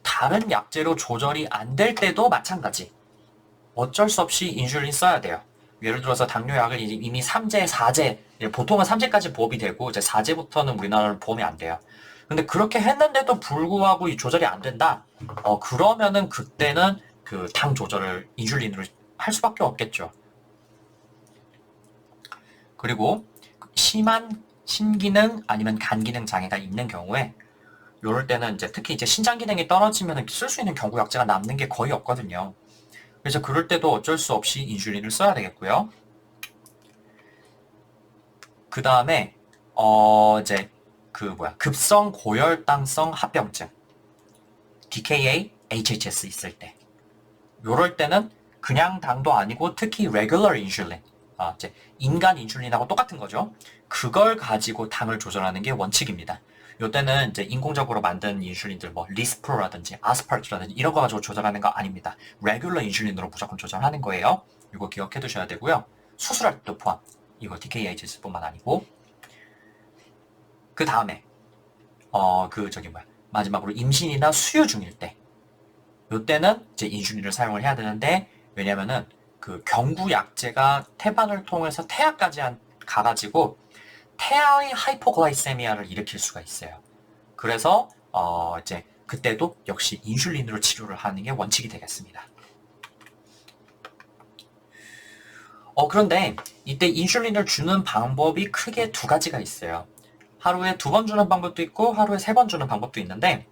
다른 약제로 조절이 안 될 때도 마찬가지. 어쩔 수 없이 인슐린 써야 돼요. 예를 들어서 당뇨약을 이미 3제, 4제, 보통은 3제까지 보험이 되고 이제 4제부터는 우리나라는 보험이 안 돼요. 근데 그렇게 했는데도 불구하고 이 조절이 안 된다? 그러면은 그때는 그 당 조절을 인슐린으로 할 수밖에 없겠죠. 그리고 심한 신기능 아니면 간기능 장애가 있는 경우에 이럴 때는 이제 특히 이제 신장 기능이 떨어지면 쓸 수 있는 경구약제가 남는 게 거의 없거든요. 그래서 그럴 때도 어쩔 수 없이 인슐린을 써야 되겠고요. 그 다음에 이제 급성 고혈당성 합병증 DKA, HHS 있을 때 요럴 때는 그냥 당도 아니고 특히 regular insulin 이제 인간 인슐린하고 똑같은 거죠. 그걸 가지고 당을 조절하는 게 원칙입니다. 요때는 이제 인공적으로 만든 인슐린들 뭐 리스프로라든지 아스파르트라든지 이런 거 가지고 조절하는 거 아닙니다. 레귤러 인슐린으로 무조건 조절하는 거예요. 이거 기억해 두셔야 되고요. 수술할 때도 포함. 이거 DKHS뿐만 아니고. 그 다음에 마지막으로 임신이나 수유 중일 때 요때는 이제 인슐린을 사용을 해야 되는데, 왜냐면은 그 경구약제가 태반을 통해서 태아까지 가가지고 태아의 하이포글라이세미아를 일으킬 수가 있어요. 그래서 이제 그때도 역시 인슐린으로 치료를 하는 게 원칙이 되겠습니다. 그런데 이때 인슐린을 주는 방법이 크게 두 가지가 있어요. 하루에 2번 주는 방법도 있고 하루에 3번 주는 방법도 있는데,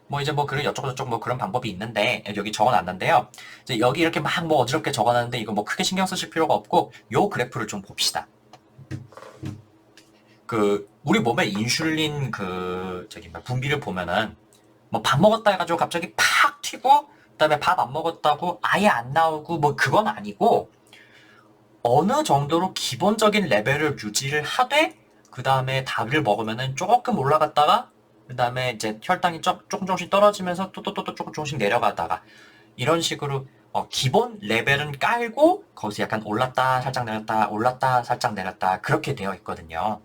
그런 여쭤저쩌고 그런 방법이 있는데 여기 적어놨는데요. 이제 여기 이렇게 막 어지럽게 적어놨는데 이거 크게 신경 쓰실 필요가 없고 요 그래프를 좀 봅시다. 우리 몸의 인슐린 분비를 보면은 밥 먹었다 해가지고 갑자기 팍 튀고 그다음에 밥 안 먹었다고 아예 안 나오고 그건 아니고 어느 정도로 기본적인 레벨을 유지를 하되 그 다음에 답을 먹으면은 조금 올라갔다가 그 다음에 이제 혈당이 조금씩 떨어지면서 또 조금씩 내려가다가 이런 식으로 기본 레벨은 깔고 거기서 약간 올랐다 살짝 내렸다 올랐다 살짝 내렸다 그렇게 되어 있거든요.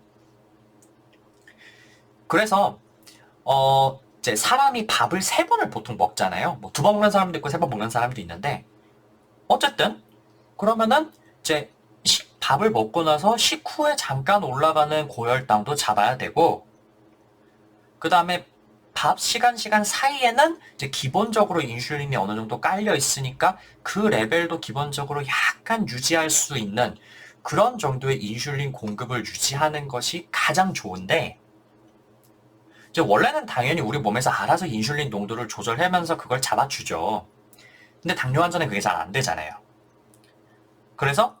그래서 이제 사람이 밥을 3번을 보통 먹잖아요. 2번 먹는 사람도 있고 3번 먹는 사람도 있는데, 어쨌든 그러면은 이제 밥을 먹고 나서 식후에 잠깐 올라가는 고혈당도 잡아야 되고, 그 다음에 밥 시간 사이에는 이제 기본적으로 인슐린이 어느 정도 깔려 있으니까 그 레벨도 기본적으로 약간 유지할 수 있는 그런 정도의 인슐린 공급을 유지하는 것이 가장 좋은데, 이제 원래는 당연히 우리 몸에서 알아서 인슐린 농도를 조절하면서 그걸 잡아주죠. 근데 당뇨 환자는 그게 잘 안 되잖아요. 그래서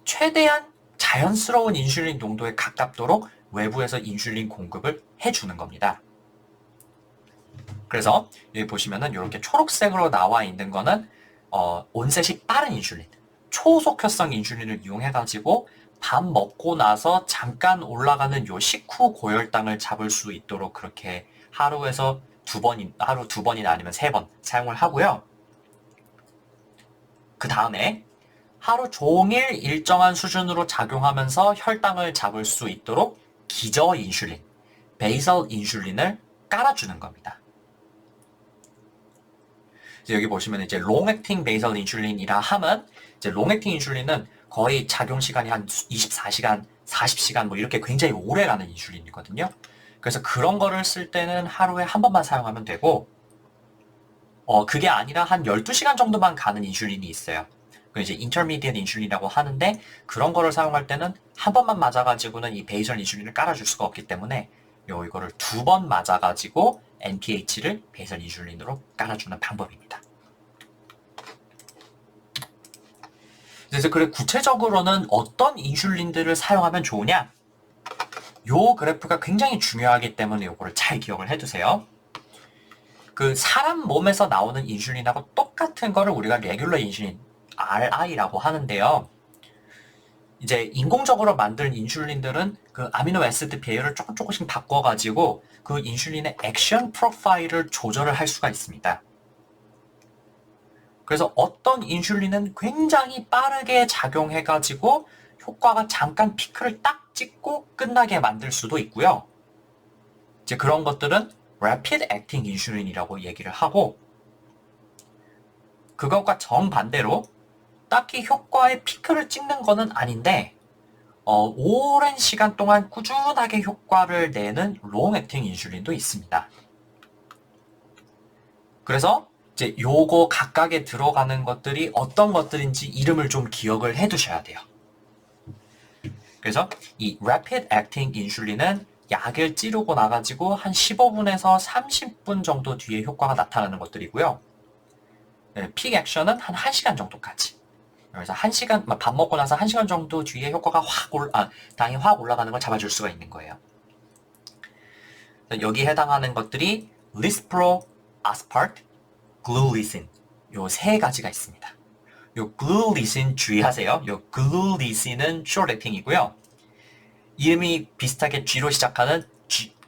최대한 자연스러운 인슐린 농도에 가깝도록 외부에서 인슐린 공급을 해주는 겁니다. 그래서 여기 보시면은 이렇게 초록색으로 나와 있는 거는 온셋이 빠른 인슐린, 초속효성 인슐린을 이용해가지고 밥 먹고 나서 잠깐 올라가는 요 식후 고혈당을 잡을 수 있도록 그렇게 하루 2번이나 아니면 3번 사용을 하고요. 그 다음에 하루 종일 일정한 수준으로 작용하면서 혈당을 잡을 수 있도록 기저 인슐린, 베이설 인슐린을 깔아주는 겁니다. 여기 보시면 이제 롱액팅 베이설 인슐린이라 하면 이제 롱액팅 인슐린은 거의 작용 시간이 한 24시간, 40시간 이렇게 굉장히 오래 가는 인슐린이거든요. 그래서 그런 거를 쓸 때는 하루에 한 번만 사용하면 되고, 그게 아니라 한 12시간 정도만 가는 인슐린이 있어요. 이제 인터미디엇 인슐린이라고 하는데, 그런 거를 사용할 때는 한 번만 맞아가지고는 이 베이설 인슐린을 깔아줄 수가 없기 때문에 이거를 2번 맞아가지고 NPH를 베이설 인슐린으로 깔아주는 방법입니다. 그래서 그래 구체적으로는 어떤 인슐린들을 사용하면 좋으냐? 요 그래프가 굉장히 중요하기 때문에 요거를 잘 기억을 해두세요. 그 사람 몸에서 나오는 인슐린하고 똑같은 거를 우리가 레귤러 인슐린, RI라고 하는데요. 이제 인공적으로 만든 인슐린들은 그 아미노 애시드 배열을 조금씩 바꿔가지고 그 인슐린의 액션 프로파일을 조절을 할 수가 있습니다. 그래서 어떤 인슐린은 굉장히 빠르게 작용해가지고 효과가 잠깐 피크를 딱 찍고 끝나게 만들 수도 있고요. 이제 그런 것들은 Rapid Acting 인슐린이라고 얘기를 하고, 그것과 정반대로 딱히 효과의 피크를 찍는 거는 아닌데 오랜 시간 동안 꾸준하게 효과를 내는 롱 액팅 인슐린도 있습니다. 그래서 이제 요거 각각에 들어가는 것들이 어떤 것들인지 이름을 좀 기억을 해 두셔야 돼요. 그래서 이 Rapid Acting 인슐린은 약을 찌르고 나가지고 한 15분에서 30분 정도 뒤에 효과가 나타나는 것들이고요. 픽 액션은 한 1시간 정도까지. 그래서 1시간, 밥 먹고 나서 1시간 정도 뒤에 효과가 당이 확 올라가는 걸 잡아줄 수가 있는 거예요. 여기 해당하는 것들이 리스프로, 아스파르트, 글루리신 요 세 가지가 있습니다. 요 글루리신 주의하세요. 요 글루리신은 숏 액팅이고요. 이름이 비슷하게 G로 시작하는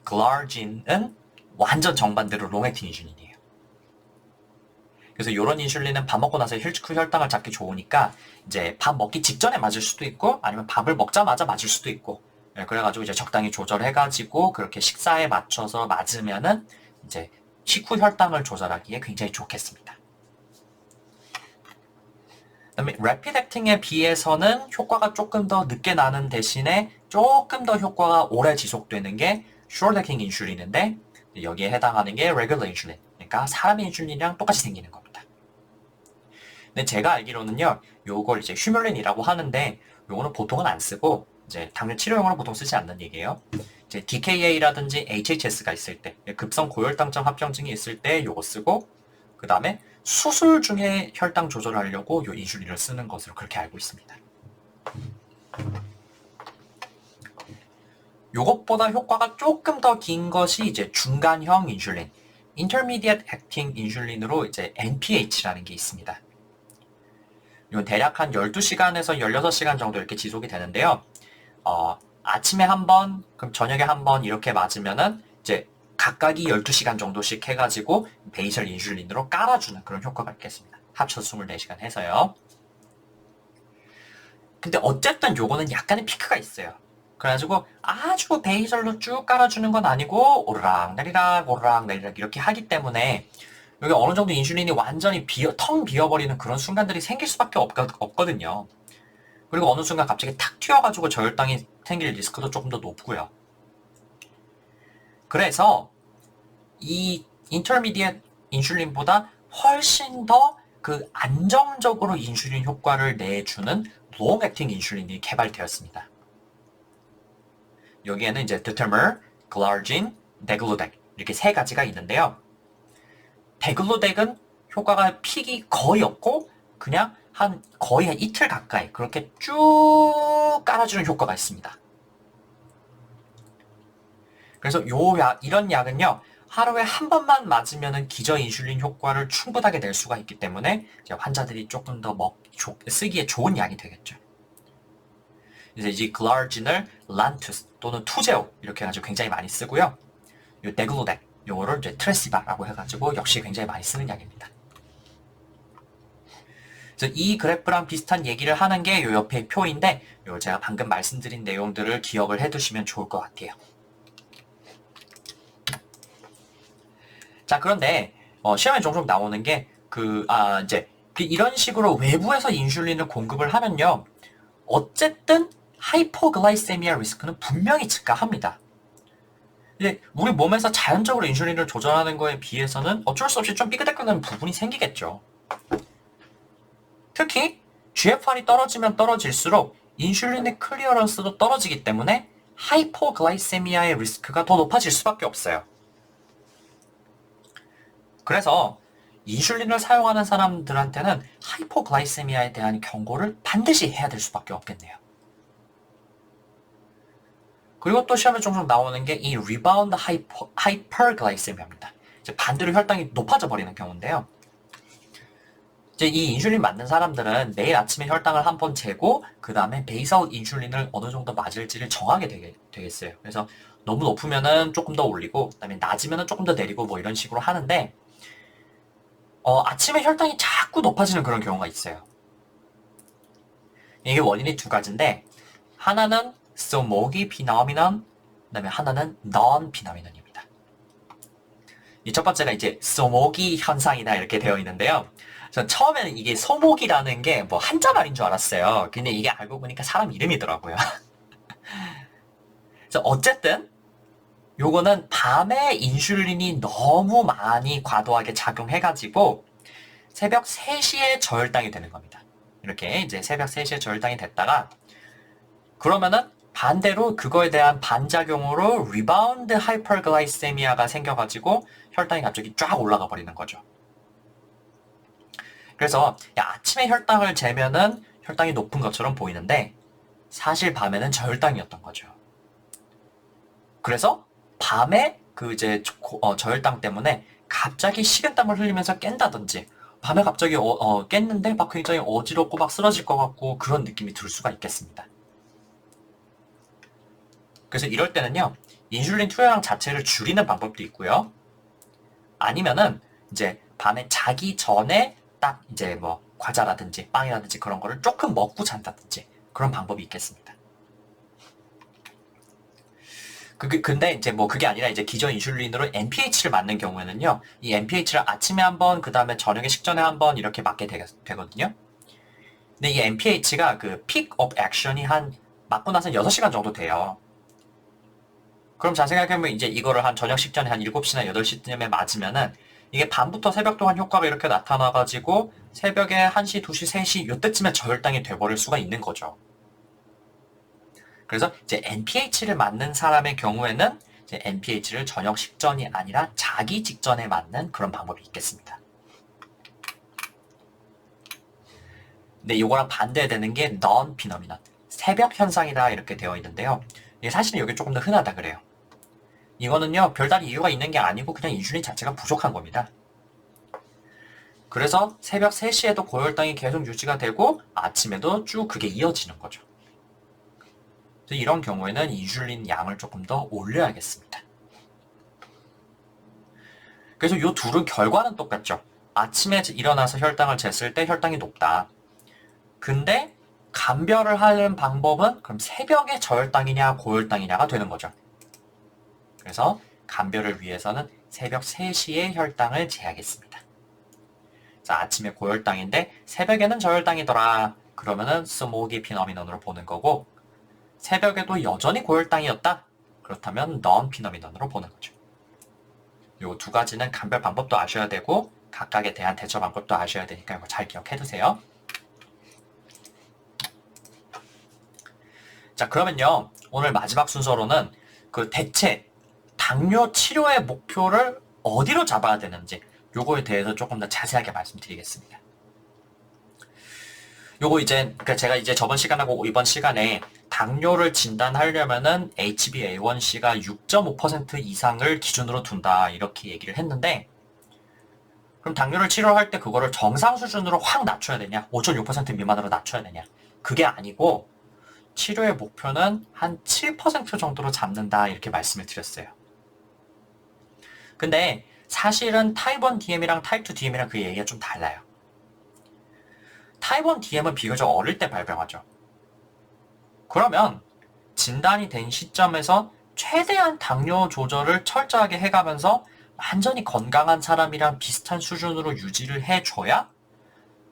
글라진은 완전 정반대로 롱 액팅 인슐린이에요. 그래서 이런 인슐린은 밥 먹고 나서 혈당을 잡기 좋으니까 이제 밥 먹기 직전에 맞을 수도 있고 아니면 밥을 먹자마자 맞을 수도 있고, 그래가지고 이제 적당히 조절해가지고 그렇게 식사에 맞춰서 맞으면은 이제 식후 혈당을 조절하기에 굉장히 좋겠습니다. 그다음에 Rapid Acting에 비해서는 효과가 조금 더 늦게 나는 대신에 조금 더 효과가 오래 지속되는 게 Short Acting 인슐린인데, 여기에 해당하는 게 Regular 인슐린, 그러니까 사람의 인슐린이랑 똑같이 생기는 겁니다. 근데 제가 알기로는요, 요걸 이제 휴뮬린이라고 하는데 요거는 보통은 안 쓰고 이제 당뇨 치료용으로 보통 쓰지 않는 얘기예요. 이제 DKA라든지 HHS가 있을 때, 급성 고혈당증 합병증이 있을 때 요거 쓰고, 그 다음에 수술 중에 혈당 조절하려고 요 인슐린을 쓰는 것으로 그렇게 알고 있습니다. 요것보다 효과가 조금 더 긴 것이 이제 중간형 인슐린, Intermediate Acting 인슐린으로 이제 NPH라는 게 있습니다. 이건 대략 한 12시간에서 16시간 정도 이렇게 지속이 되는데요. 아침에 한 번, 그럼 저녁에 한 번 이렇게 맞으면은 이제 각각이 12시간 정도씩 해가지고 베이설 인슐린으로 깔아주는 그런 효과가 있겠습니다. 합쳐서 24시간 해서요. 근데 어쨌든 요거는 약간의 피크가 있어요. 그래가지고 아주 베이설로 쭉 깔아주는 건 아니고 오르락내리락 오르락내리락 이렇게 하기 때문에 여기 어느 정도 인슐린이 완전히 텅 비어버리는 그런 순간들이 생길 수밖에 없거든요. 그리고 어느 순간 갑자기 탁 튀어가지고 저혈당이 생길 리스크도 조금 더 높고요. 그래서 이 인터미디엇 인슐린보다 훨씬 더 그 안정적으로 인슐린 효과를 내주는 롱 액팅 인슐린이 개발되었습니다. 여기에는 이제 드테머, 글라진, 데글루덱 이렇게 세 가지가 있는데요. 데글루덱은 효과가 픽이 거의 없고 그냥 거의 한 이틀 가까이 그렇게 쭉 깔아주는 효과가 있습니다. 그래서 이런 약은요, 하루에 한 번만 맞으면 기저 인슐린 효과를 충분하게 낼 수가 있기 때문에 환자들이 조금 더 쓰기에 좋은 약이 되겠죠. 이제 이 글라진을 란투스 또는 투제오 이렇게 해가지고 굉장히 많이 쓰고요. 이 데글루덱 요거를 이제 트레시바라고 해가지고 역시 굉장히 많이 쓰는 약입니다. 그래서 이 그래프랑 비슷한 얘기를 하는 게 요 옆에 표인데, 요 제가 방금 말씀드린 내용들을 기억을 해두시면 좋을 것 같아요. 자, 그런데 시험에 종종 나오는 게 이제 이런 식으로 외부에서 인슐린을 공급을 하면요, 어쨌든 하이포글라이세미아 리스크는 분명히 증가합니다. 이제 우리 몸에서 자연적으로 인슐린을 조절하는 거에 비해서는 어쩔 수 없이 좀 삐그덕거리는 부분이 생기겠죠. 특히 GFR이 떨어지면 떨어질수록 인슐린의 클리어런스도 떨어지기 때문에 하이포글라이세미아의 리스크가 더 높아질 수밖에 없어요. 그래서 인슐린을 사용하는 사람들한테는 하이포글라이세미아에 대한 경고를 반드시 해야 될 수밖에 없겠네요. 그리고 또 시험에 종종 나오는 게 이 리바운드 하이퍼글라이세미아입니다. 이제 반대로 혈당이 높아져 버리는 경우인데요. 이제 이 인슐린 맞는 사람들은 매일 아침에 혈당을 한번 재고 그 다음에 베이설 인슐린을 어느 정도 맞을지를 정하게 되겠어요. 그래서 너무 높으면은 조금 더 올리고 그다음에 낮으면은 조금 더 내리고 뭐 이런 식으로 하는데 아침에 혈당이 자꾸 높아지는 그런 경우가 있어요. 이게 원인이 두 가지인데 하나는 소모기 피노미넌, 그다음에 하나는 non 피노미넌입니다. 이 첫 번째가 이제 소모기 현상이다 이렇게 되어 있는데요. 전 처음에는 이게 소모기라는 게 뭐 한자 말인 줄 알았어요. 근데 이게 알고 보니까 사람 이름이더라고요. 그래서 어쨌든 요거는 밤에 인슐린이 너무 많이 과도하게 작용해가지고 새벽 3시에 저혈당이 되는 겁니다. 이렇게 이제 새벽 3시에 저혈당이 됐다가 그러면은 반대로 그거에 대한 반작용으로 리바운드 하이퍼글라이세미아가 생겨가지고 혈당이 갑자기 쫙 올라가 버리는 거죠. 그래서 아침에 혈당을 재면은 혈당이 높은 것처럼 보이는데 사실 밤에는 저혈당이었던 거죠. 그래서 밤에 그 이제 저혈당 때문에 갑자기 식은땀을 흘리면서 깬다든지 밤에 갑자기 깼는데 막 굉장히 어지럽고 막 쓰러질 것 같고 그런 느낌이 들 수가 있겠습니다. 그래서 이럴 때는요, 인슐린 투여량 자체를 줄이는 방법도 있고요. 아니면은 이제 밤에 자기 전에 딱 이제 뭐 과자라든지 빵이라든지 그런 거를 조금 먹고 잔다든지 그런 방법이 있겠습니다. 근데 이제 뭐 그게 아니라 이제 기존 인슐린으로 NPH를 맞는 경우에는요, 이 NPH를 아침에 한 번, 그 다음에 저녁에 식전에 한 번 이렇게 맞게 되거든요. 근데 이 NPH가 그 peak of action이 한 맞고 나서 6시간 정도 돼요. 그럼 잘 생각해보면 이제 이거를 한 저녁 식전에 한 7시나 8시쯤에 맞으면은 이게 밤부터 새벽 동안 효과가 이렇게 나타나가지고 새벽에 1시, 2시, 3시 이때쯤에 저혈당이 돼버릴 수가 있는 거죠. 그래서 이제 NPH를 맞는 사람의 경우에는 이제 NPH를 저녁 식전이 아니라 자기 직전에 맞는 그런 방법이 있겠습니다. 근데 이거랑 반대되는 게 non phenomenon, 새벽 현상이다 이렇게 되어 있는데요. 사실은 이게 조금 더 흔하다 그래요. 이거는요, 별다른 이유가 있는 게 아니고 그냥 인슐린 자체가 부족한 겁니다. 그래서 새벽 3시에도 고혈당이 계속 유지가 되고 아침에도 쭉 그게 이어지는 거죠. 이런 경우에는 인슐린 양을 조금 더 올려야겠습니다. 그래서 이 둘은 결과는 똑같죠. 아침에 일어나서 혈당을 쟀을 때 혈당이 높다. 근데 감별을 하는 방법은 그럼 새벽에 저혈당이냐 고혈당이냐가 되는 거죠. 그래서 감별을 위해서는 새벽 3시에 혈당을 재야겠습니다. 자, 아침에 고혈당인데 새벽에는 저혈당이더라. 그러면은 스모기 피노미넌으로 보는 거고 새벽에도 여전히 고혈당이었다. 그렇다면 non 피노미넌으로 보는 거죠. 요 두 가지는 감별 방법도 아셔야 되고 각각에 대한 대처 방법도 아셔야 되니까 이거 잘 기억해 두세요. 자, 그러면요. 오늘 마지막 순서로는 그 대체 당뇨 치료의 목표를 어디로 잡아야 되는지 요거에 대해서 조금 더 자세하게 말씀드리겠습니다. 요거 이제 그러니까 제가 이제 저번 시간하고 이번 시간에 당뇨를 진단하려면은 HbA1c가 6.5% 이상을 기준으로 둔다 이렇게 얘기를 했는데 그럼 당뇨를 치료할 때 그거를 정상 수준으로 확 낮춰야 되냐? 5.6% 미만으로 낮춰야 되냐? 그게 아니고 치료의 목표는 한 7% 정도로 잡는다 이렇게 말씀을 드렸어요. 근데 사실은 타입 1 DM이랑 타입 2 DM이랑 그 얘기가 좀 달라요. 타입 1 DM은 비교적 어릴 때 발병하죠. 그러면 진단이 된 시점에서 최대한 당뇨 조절을 철저하게 해가면서 완전히 건강한 사람이랑 비슷한 수준으로 유지를 해줘야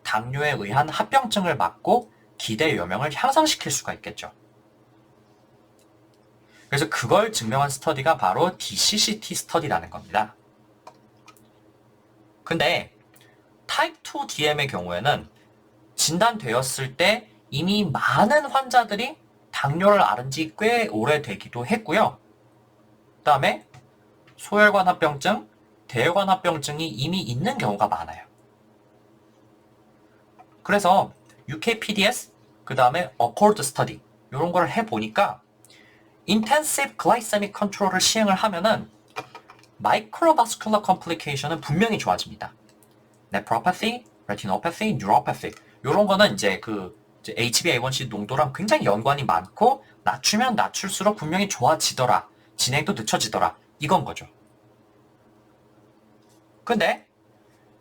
당뇨에 의한 합병증을 막고 기대 요명을 향상시킬 수가 있겠죠. 그래서 그걸 증명한 스터디가 바로 DCCT 스터디라는 겁니다. 근데 타입 2 DM의 경우에는 진단되었을 때 이미 많은 환자들이 당뇨를 앓은 지 꽤 오래되기도 했고요. 그 다음에 소혈관 합병증, 대혈관 합병증이 이미 있는 경우가 많아요. 그래서 UKPDS, 그 다음에 Accord Study 이런 걸 해보니까 Intensive Glycemic Control을 시행을 하면은 Microvascular Complication은 분명히 좋아집니다. Nephropathy, Retinopathy, Neuropathy 이런 거는 이제 그 HbA1c 농도랑 굉장히 연관이 많고 낮추면 낮출수록 분명히 좋아지더라. 진행도 늦춰지더라. 이건 거죠. 근데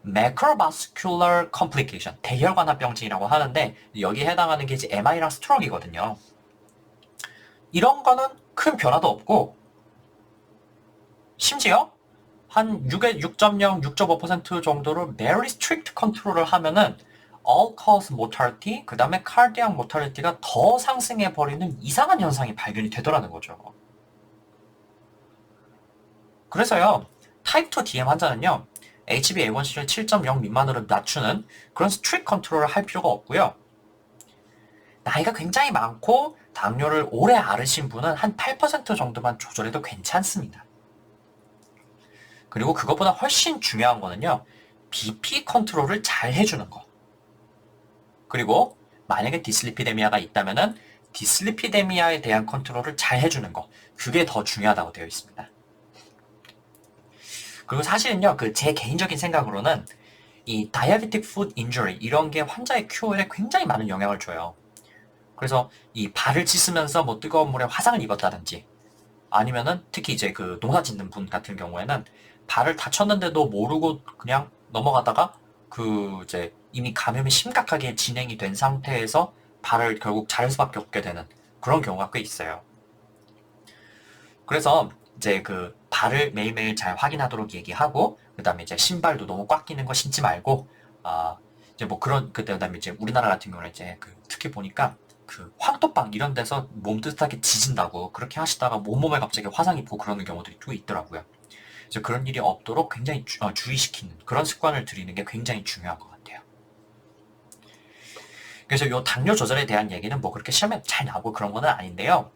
Macrovascular Complication, 대혈관 합병증이라고 하는데 여기에 해당하는 게 이제 MI랑 스트로크이거든요. 이런 거는 큰 변화도 없고 심지어 한 6.0, 6.5% 정도로 very strict 컨트롤을 하면은 all-cause mortality, 그 다음에 cardiac mortality가 더 상승해버리는 이상한 현상이 발견이 되더라는 거죠. 그래서요, 타입 2 DM 환자는요, HbA1c를 7.0 미만으로 낮추는 그런 스트릭트 컨트롤을 할 필요가 없고요. 나이가 굉장히 많고 당뇨를 오래 앓으신 분은 한 8% 정도만 조절해도 괜찮습니다. 그리고 그것보다 훨씬 중요한 거는요, BP 컨트롤을 잘 해주는 거. 그리고 만약에 디슬리피데미아가 있다면은 디슬리피데미아에 대한 컨트롤을 잘 해주는 거. 그게 더 중요하다고 되어 있습니다. 그리고 사실은요, 제 개인적인 생각으로는 이 diabetic foot injury 이런 게 환자의 큐어에 굉장히 많은 영향을 줘요. 그래서 이 발을 씻으면서 뭐 뜨거운 물에 화상을 입었다든지 아니면은 특히 이제 그 농사 짓는 분 같은 경우에는 발을 다쳤는데도 모르고 그냥 넘어가다가 이제 이미 감염이 심각하게 진행이 된 상태에서 발을 결국 자를 수밖에 없게 되는 그런 경우가 꽤 있어요. 그래서 이제 발을 매일매일 잘 확인하도록 얘기하고, 그 다음에 이제 신발도 너무 꽉 끼는 거 신지 말고, 이제 뭐 그다음에 이제 우리나라 같은 경우는 이제 특히 보니까 황토방 이런 데서 몸뜻하게 지진다고 그렇게 하시다가 온몸에 갑자기 화상 입고 그러는 경우들이 또 있더라고요. 그래서 그런 일이 없도록 굉장히 주의시키는 그런 습관을 들이는 게 굉장히 중요한 것 같아요. 그래서 이 당뇨 조절에 대한 얘기는 뭐 그렇게 시험에 잘 나오고 그런 거는 아닌데요.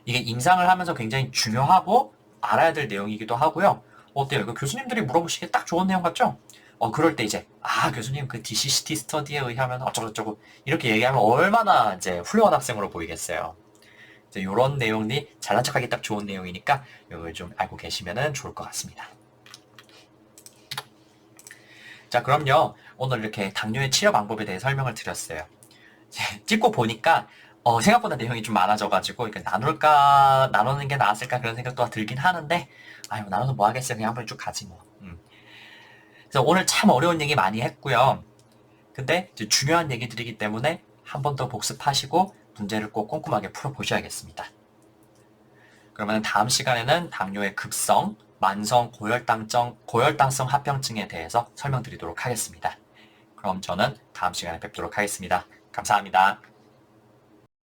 이게 임상을 하면서 굉장히 중요하고 알아야 될 내용이기도 하고요. 어때요? 이거 교수님들이 물어보시기에 딱 좋은 내용 같죠? 그럴 때 이제 교수님 DCCT 스터디에 의하면 어쩌고저쩌고 이렇게 얘기하면 얼마나 이제 훌륭한 학생으로 보이겠어요. 이제 이런 내용이 잘난 척하기 딱 좋은 내용이니까 이걸 좀 알고 계시면 좋을 것 같습니다. 자, 그럼요. 오늘 이렇게 당뇨의 치료 방법에 대해 설명을 드렸어요. 찍고 보니까 생각보다 내용이 좀 많아져가지고 이렇게 나누는 게 나았을까 그런 생각도 들긴 하는데 나눠서 뭐 하겠어요. 그냥 한번 쭉 가지 뭐. 그래서 오늘 참 어려운 얘기 많이 했고요. 근데 이제 중요한 얘기들이기 때문에 한 번 더 복습하시고 문제를 꼭 꼼꼼하게 풀어보셔야겠습니다. 그러면 다음 시간에는 당뇨의 급성, 만성 고혈당성 합병증에 대해서 설명드리도록 하겠습니다. 그럼 저는 다음 시간에 뵙도록 하겠습니다. 감사합니다.